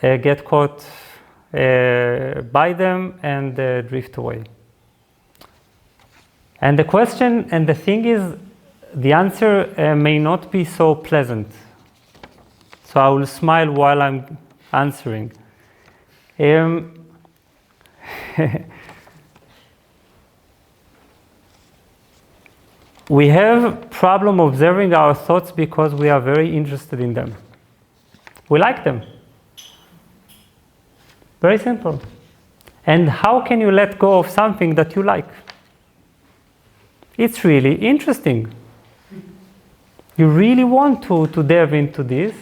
get caught by them and drift away. And the question and the thing is, the answer may not be so pleasant. So I will smile while I'm answering. We have problem observing our thoughts because we are very interested in them. We like them. Very simple. And how can you let go of something that you like? It's really interesting. You really want to delve into this.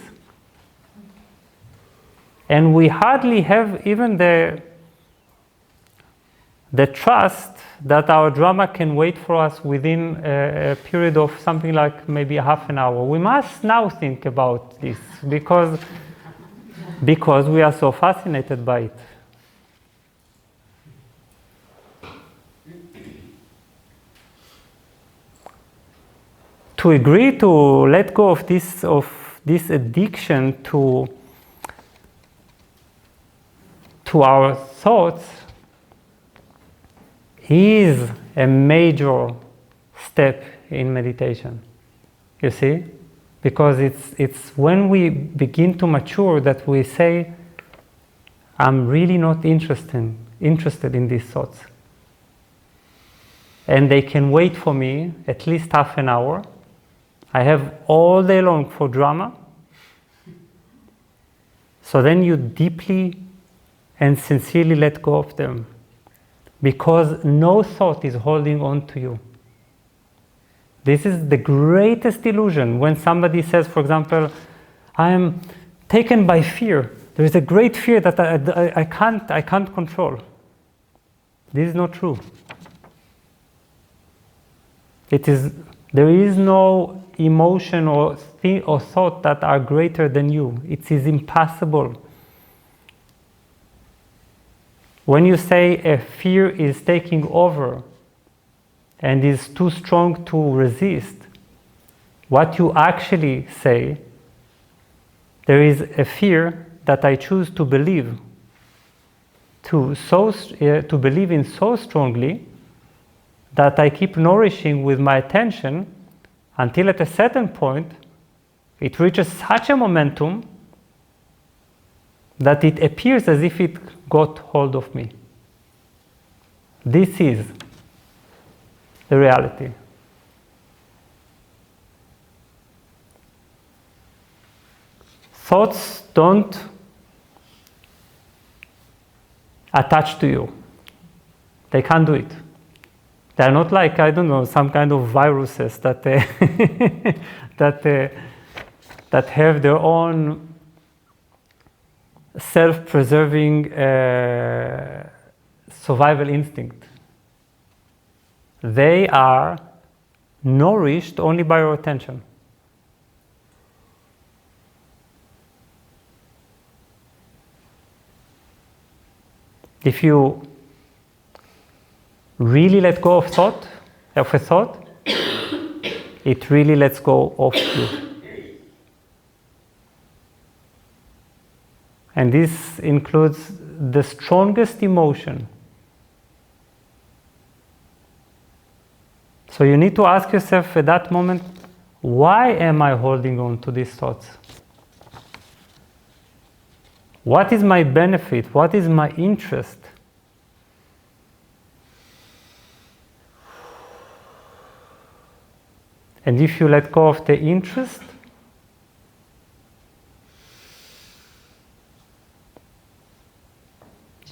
And we hardly have even the trust that our drama can wait for us within a period of something like maybe half an hour. We must now think about this because we are so fascinated by it. To agree to let go of this addiction to our thoughts is a major step in meditation. You see? Because it's when we begin to mature that we say, I'm really not interested in these thoughts. And they can wait for me at least half an hour. I have all day long for drama, So then you deeply and sincerely let go of them, because no thought is holding on to you. This is the greatest illusion. When somebody says, for example, I am taken by fear. There is a great fear that I can't control. This is not true. There is no emotion or thought that are greater than you. It is impossible. When you say a fear is taking over and is too strong to resist, what you actually say, there is a fear that I choose to believe, to believe in so strongly that I keep nourishing with my attention until at a certain point it reaches such a momentum that it appears as if it got hold of me. This is the reality. Thoughts don't attach to you. They can't do it. They're not like, I don't know, some kind of viruses that that have their own self-preserving survival instinct. They are nourished only by your attention. If you really let go of a thought, it really lets go of you. And this includes the strongest emotion. So you need to ask yourself at that moment, why am I holding on to these thoughts? What is my benefit? What is my interest? And if you let go of the interest,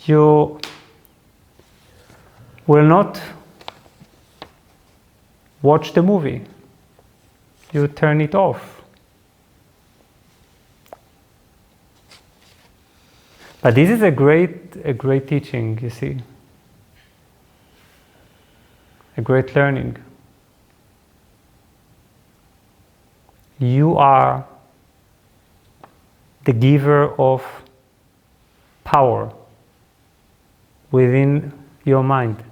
you will not watch the movie. You turn it off. But this is a great teaching, you see. A great learning. You are the giver of power within your mind.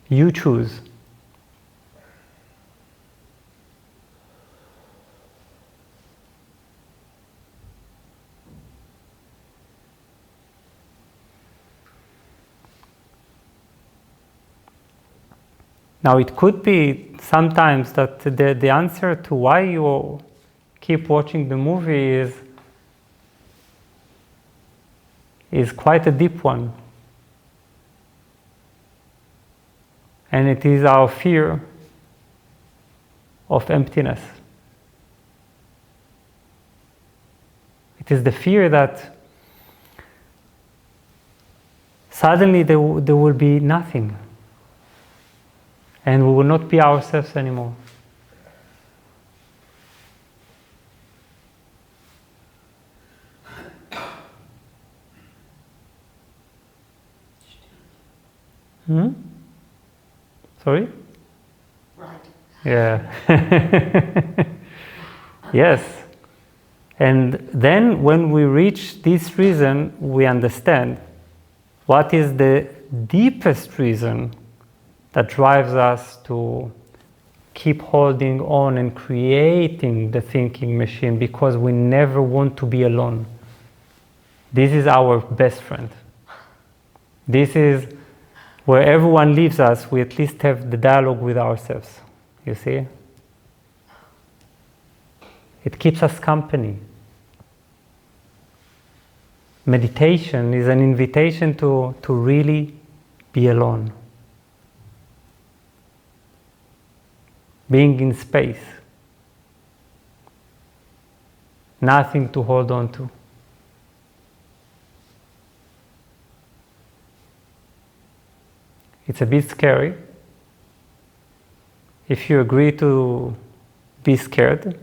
You choose. Now it could be sometimes that the answer to why you keep watching the movie is quite a deep one. And it is our fear of emptiness. It is the fear that suddenly there will be nothing. And we will not be ourselves anymore. Sorry? Right. Yeah. Yes. And then when we reach this reason, we understand what is the deepest reason that drives us to keep holding on and creating the thinking machine, because we never want to be alone. This is our best friend. This is where everyone leaves us, we at least have the dialogue with ourselves. You see? It keeps us company. Meditation is an invitation to really be alone. Being in space. nothing to hold on to. It's a bit scary. If you agree to be scared,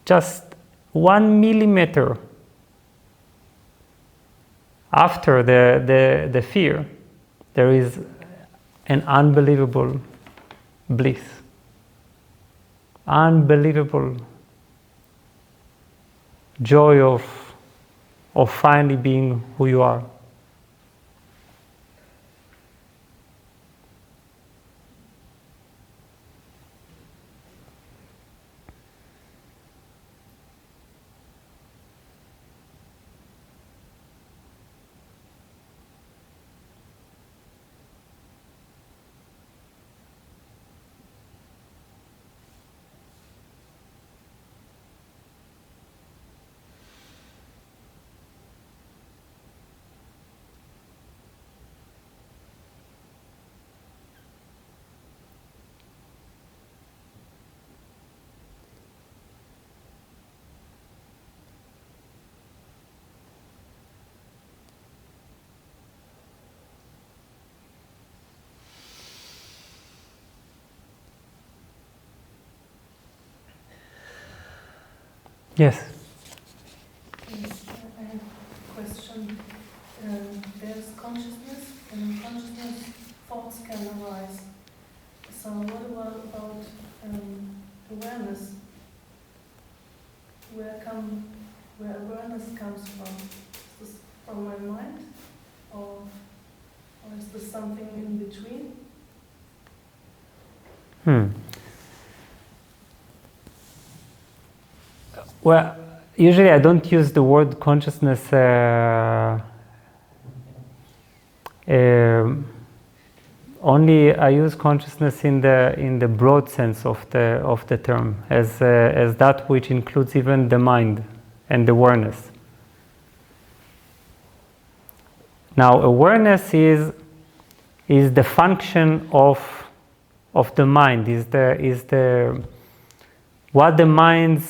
just 1 millimeter after the fear, there is an unbelievable bliss. Unbelievable joy of finally being who you are. Yes. Yes, I have a question. There's consciousness, and in consciousness, thoughts can arise. So, what about awareness? Where awareness comes from? Is this from my mind, or is this something in between? Well, usually I don't use the word consciousness only. I use consciousness in the broad sense of the term, as that which includes even the mind and the awareness. Now, awareness is the function of the mind. Is the what the mind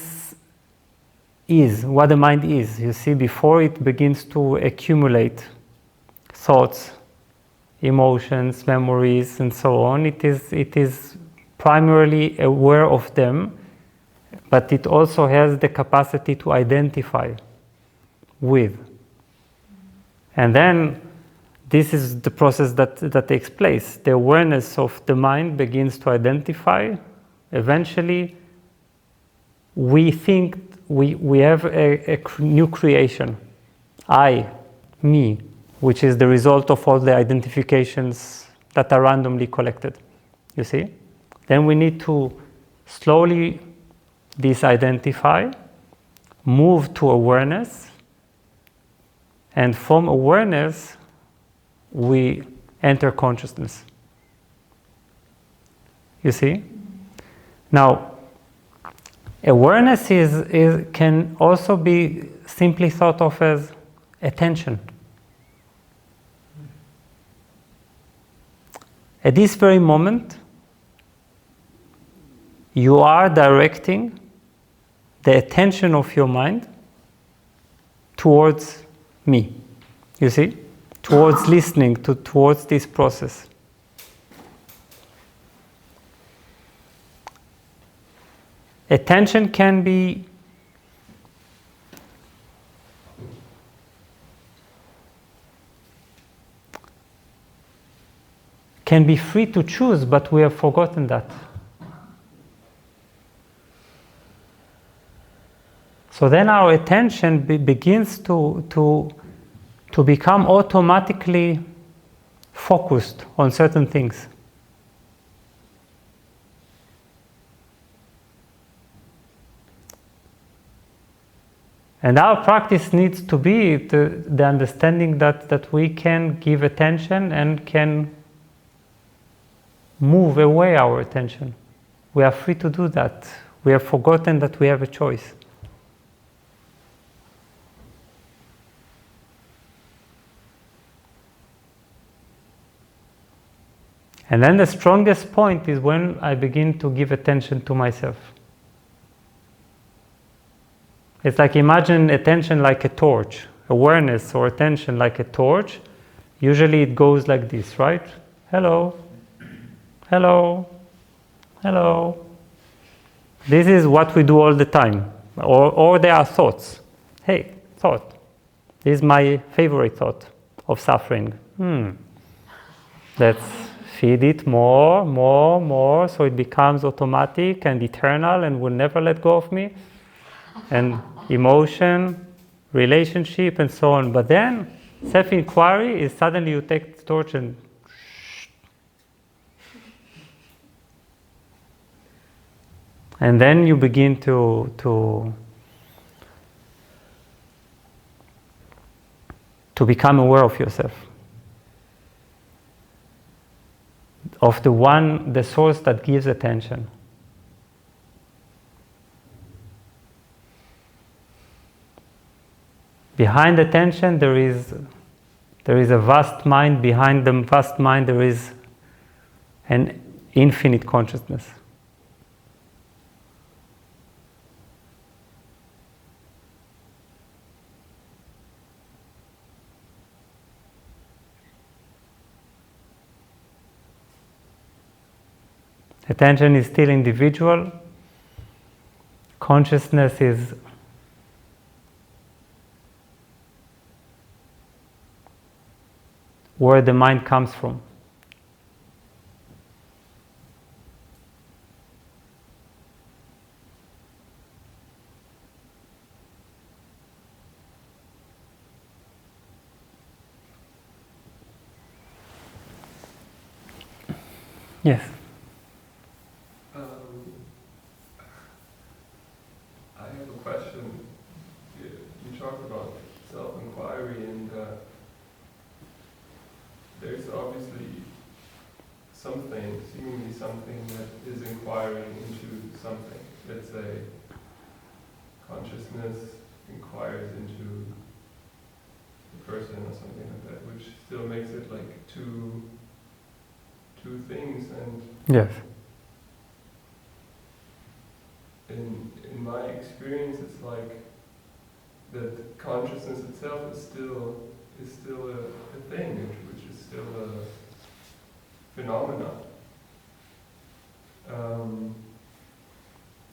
is. You see, before it begins to accumulate thoughts, emotions, memories, and so on, it is primarily aware of them, but it also has the capacity to identify with. And then this is the process that takes place. The awareness of the mind begins to identify. Eventually, we think we have a new creation, I, me, which is the result of all the identifications that are randomly collected, you see? Then we need to slowly disidentify, move to awareness, and from awareness, we enter consciousness. You see? Now, awareness can also be simply thought of as attention. At this very moment, you are directing the attention of your mind towards me. You see? Towards listening, towards this process. Attention can be free to choose, but we have forgotten that. So then our attention begins to become automatically focused on certain things. And our practice needs to be the understanding that we can give attention and can move away our attention. We are free to do that. We have forgotten that we have a choice. And then the strongest point is when I begin to give attention to myself. It's like, imagine attention like a torch, awareness or attention like a torch. Usually it goes like this, right? Hello, hello, hello. This is what we do all the time. Or there are thoughts. Hey, thought. This is my favorite thought of suffering. Let's feed it more, more, more, so it becomes automatic and eternal and will never let go of me. And emotion, relationship, and so on. But then, self-inquiry is suddenly you take the torch and then you begin to become aware of yourself, of the source that gives attention. Behind attention, there is a vast mind. Behind the vast mind, there is an infinite consciousness. Attention is still individual. Consciousness is where the mind comes from. Yes. I have a question. You talked about self-inquiry, and there's obviously something, seemingly something that is inquiring into something. Let's say consciousness inquires into the person or something like that, which still makes it like two things. And Yes. in my experience, it's like that consciousness itself is still a thing, which is still a phenomenon.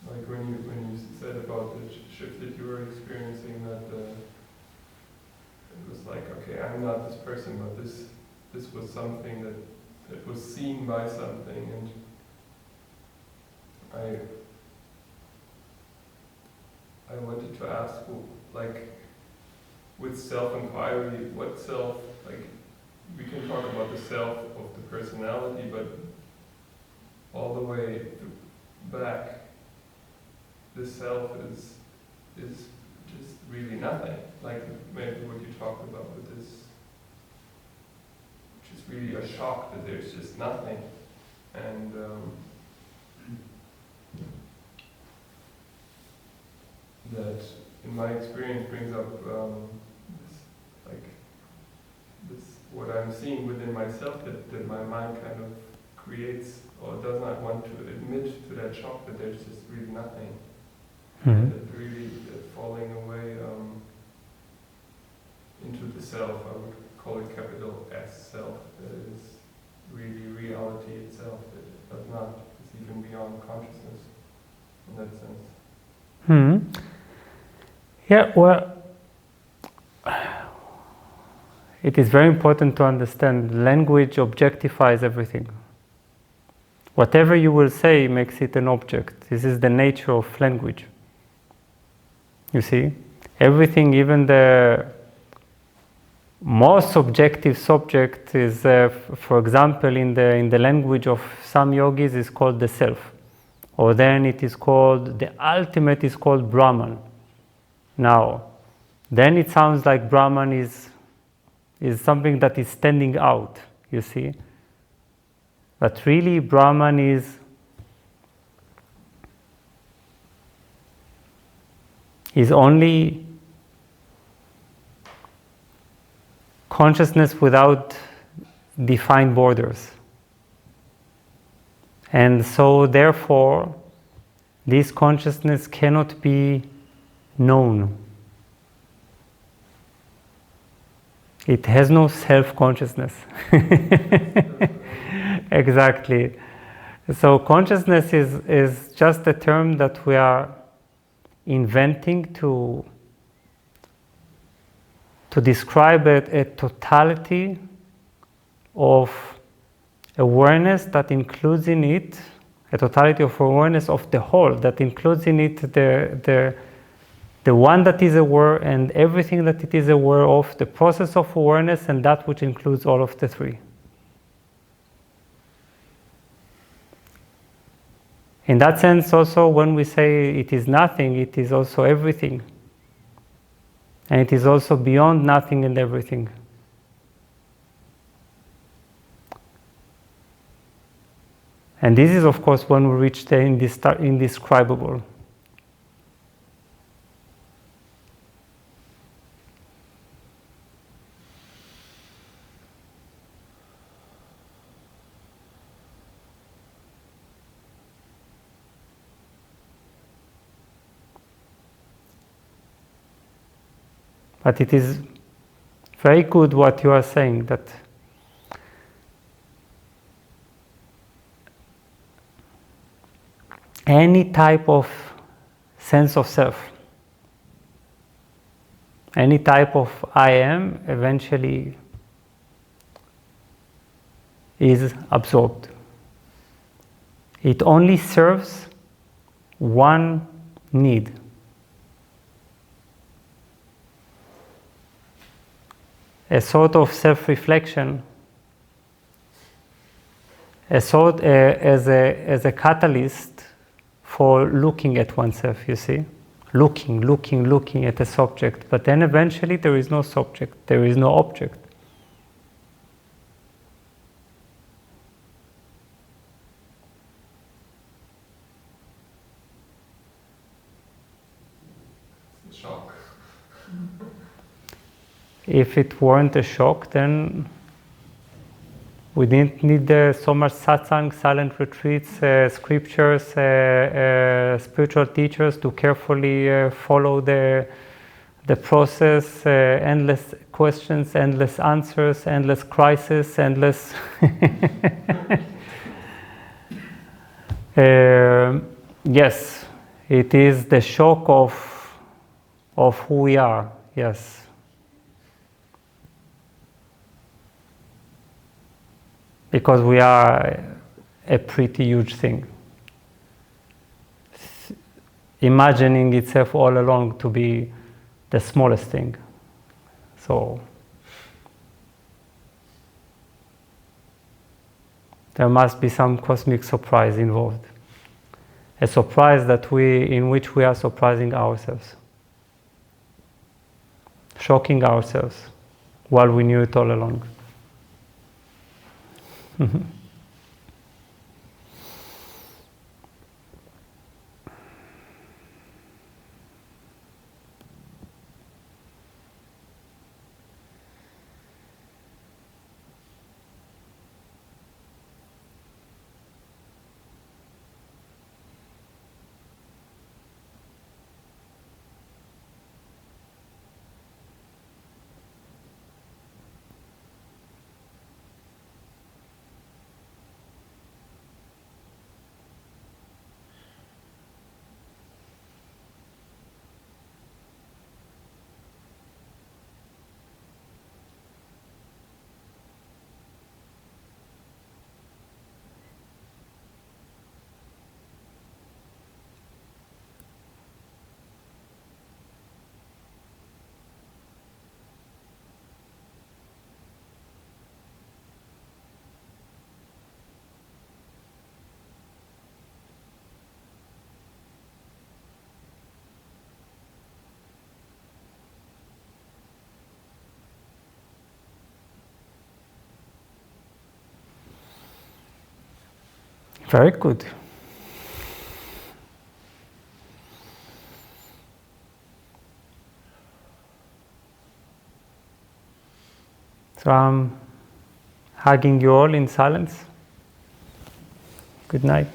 Like when you said about the shift that you were experiencing, that it was like, okay, I'm not this person, but this was something that was seen by something, and I wanted to ask, like, with self-inquiry, what self, like, we can talk about the self of the personality, but all the way back, the self is just really nothing. Like maybe what you talked about with this, which is really a shock that there's just nothing. And that, in my experience, brings up this, what I'm seeing within myself, that my mind kind of creates or does not want to admit to that shock that there's just really nothing. And that really falling away into the self, I would call it capital S self, that is really reality itself, that it does not, it's even beyond consciousness in that sense. Yeah, well, it is very important to understand language objectifies everything. Whatever you will say makes it an object. This is the nature of language. You see? Everything, even the most subjective subject is, for example, in the language of some yogis is called the self. Or then it is called, the ultimate is called Brahman. Now, then it sounds like Brahman is something that is standing out, you see? But really, Brahman is only consciousness without defined borders. And so, therefore, this consciousness cannot be known. It has no self-consciousness. Exactly. So consciousness is just a term that we are inventing to describe a totality of awareness that includes in it, a totality of awareness of the whole, that includes in it the one that is aware and everything that it is aware of, the process of awareness, and that which includes all of the three. In that sense, also, when we say it is nothing, it is also everything. And it is also beyond nothing and everything. And this is, of course, when we reach the indescribable. But it is very good what you are saying, that any type of sense of self, any type of I am, eventually is absorbed. It only serves one need. A sort of self-reflection, as a catalyst for looking at oneself, you see? Looking at a subject, but then eventually there is no subject, there is no object. Shock. If it weren't a shock, then we didn't need so much satsang, silent retreats, scriptures, spiritual teachers to carefully follow the process, endless questions, endless answers, endless crises, endless... Yes, it is the shock of who we are, yes. Because we are a pretty huge thing. Imagining itself all along to be the smallest thing. So there must be some cosmic surprise involved. A surprise in which we are surprising ourselves. Shocking ourselves while we knew it all along. Very good. So I'm hugging you all in silence. Good night.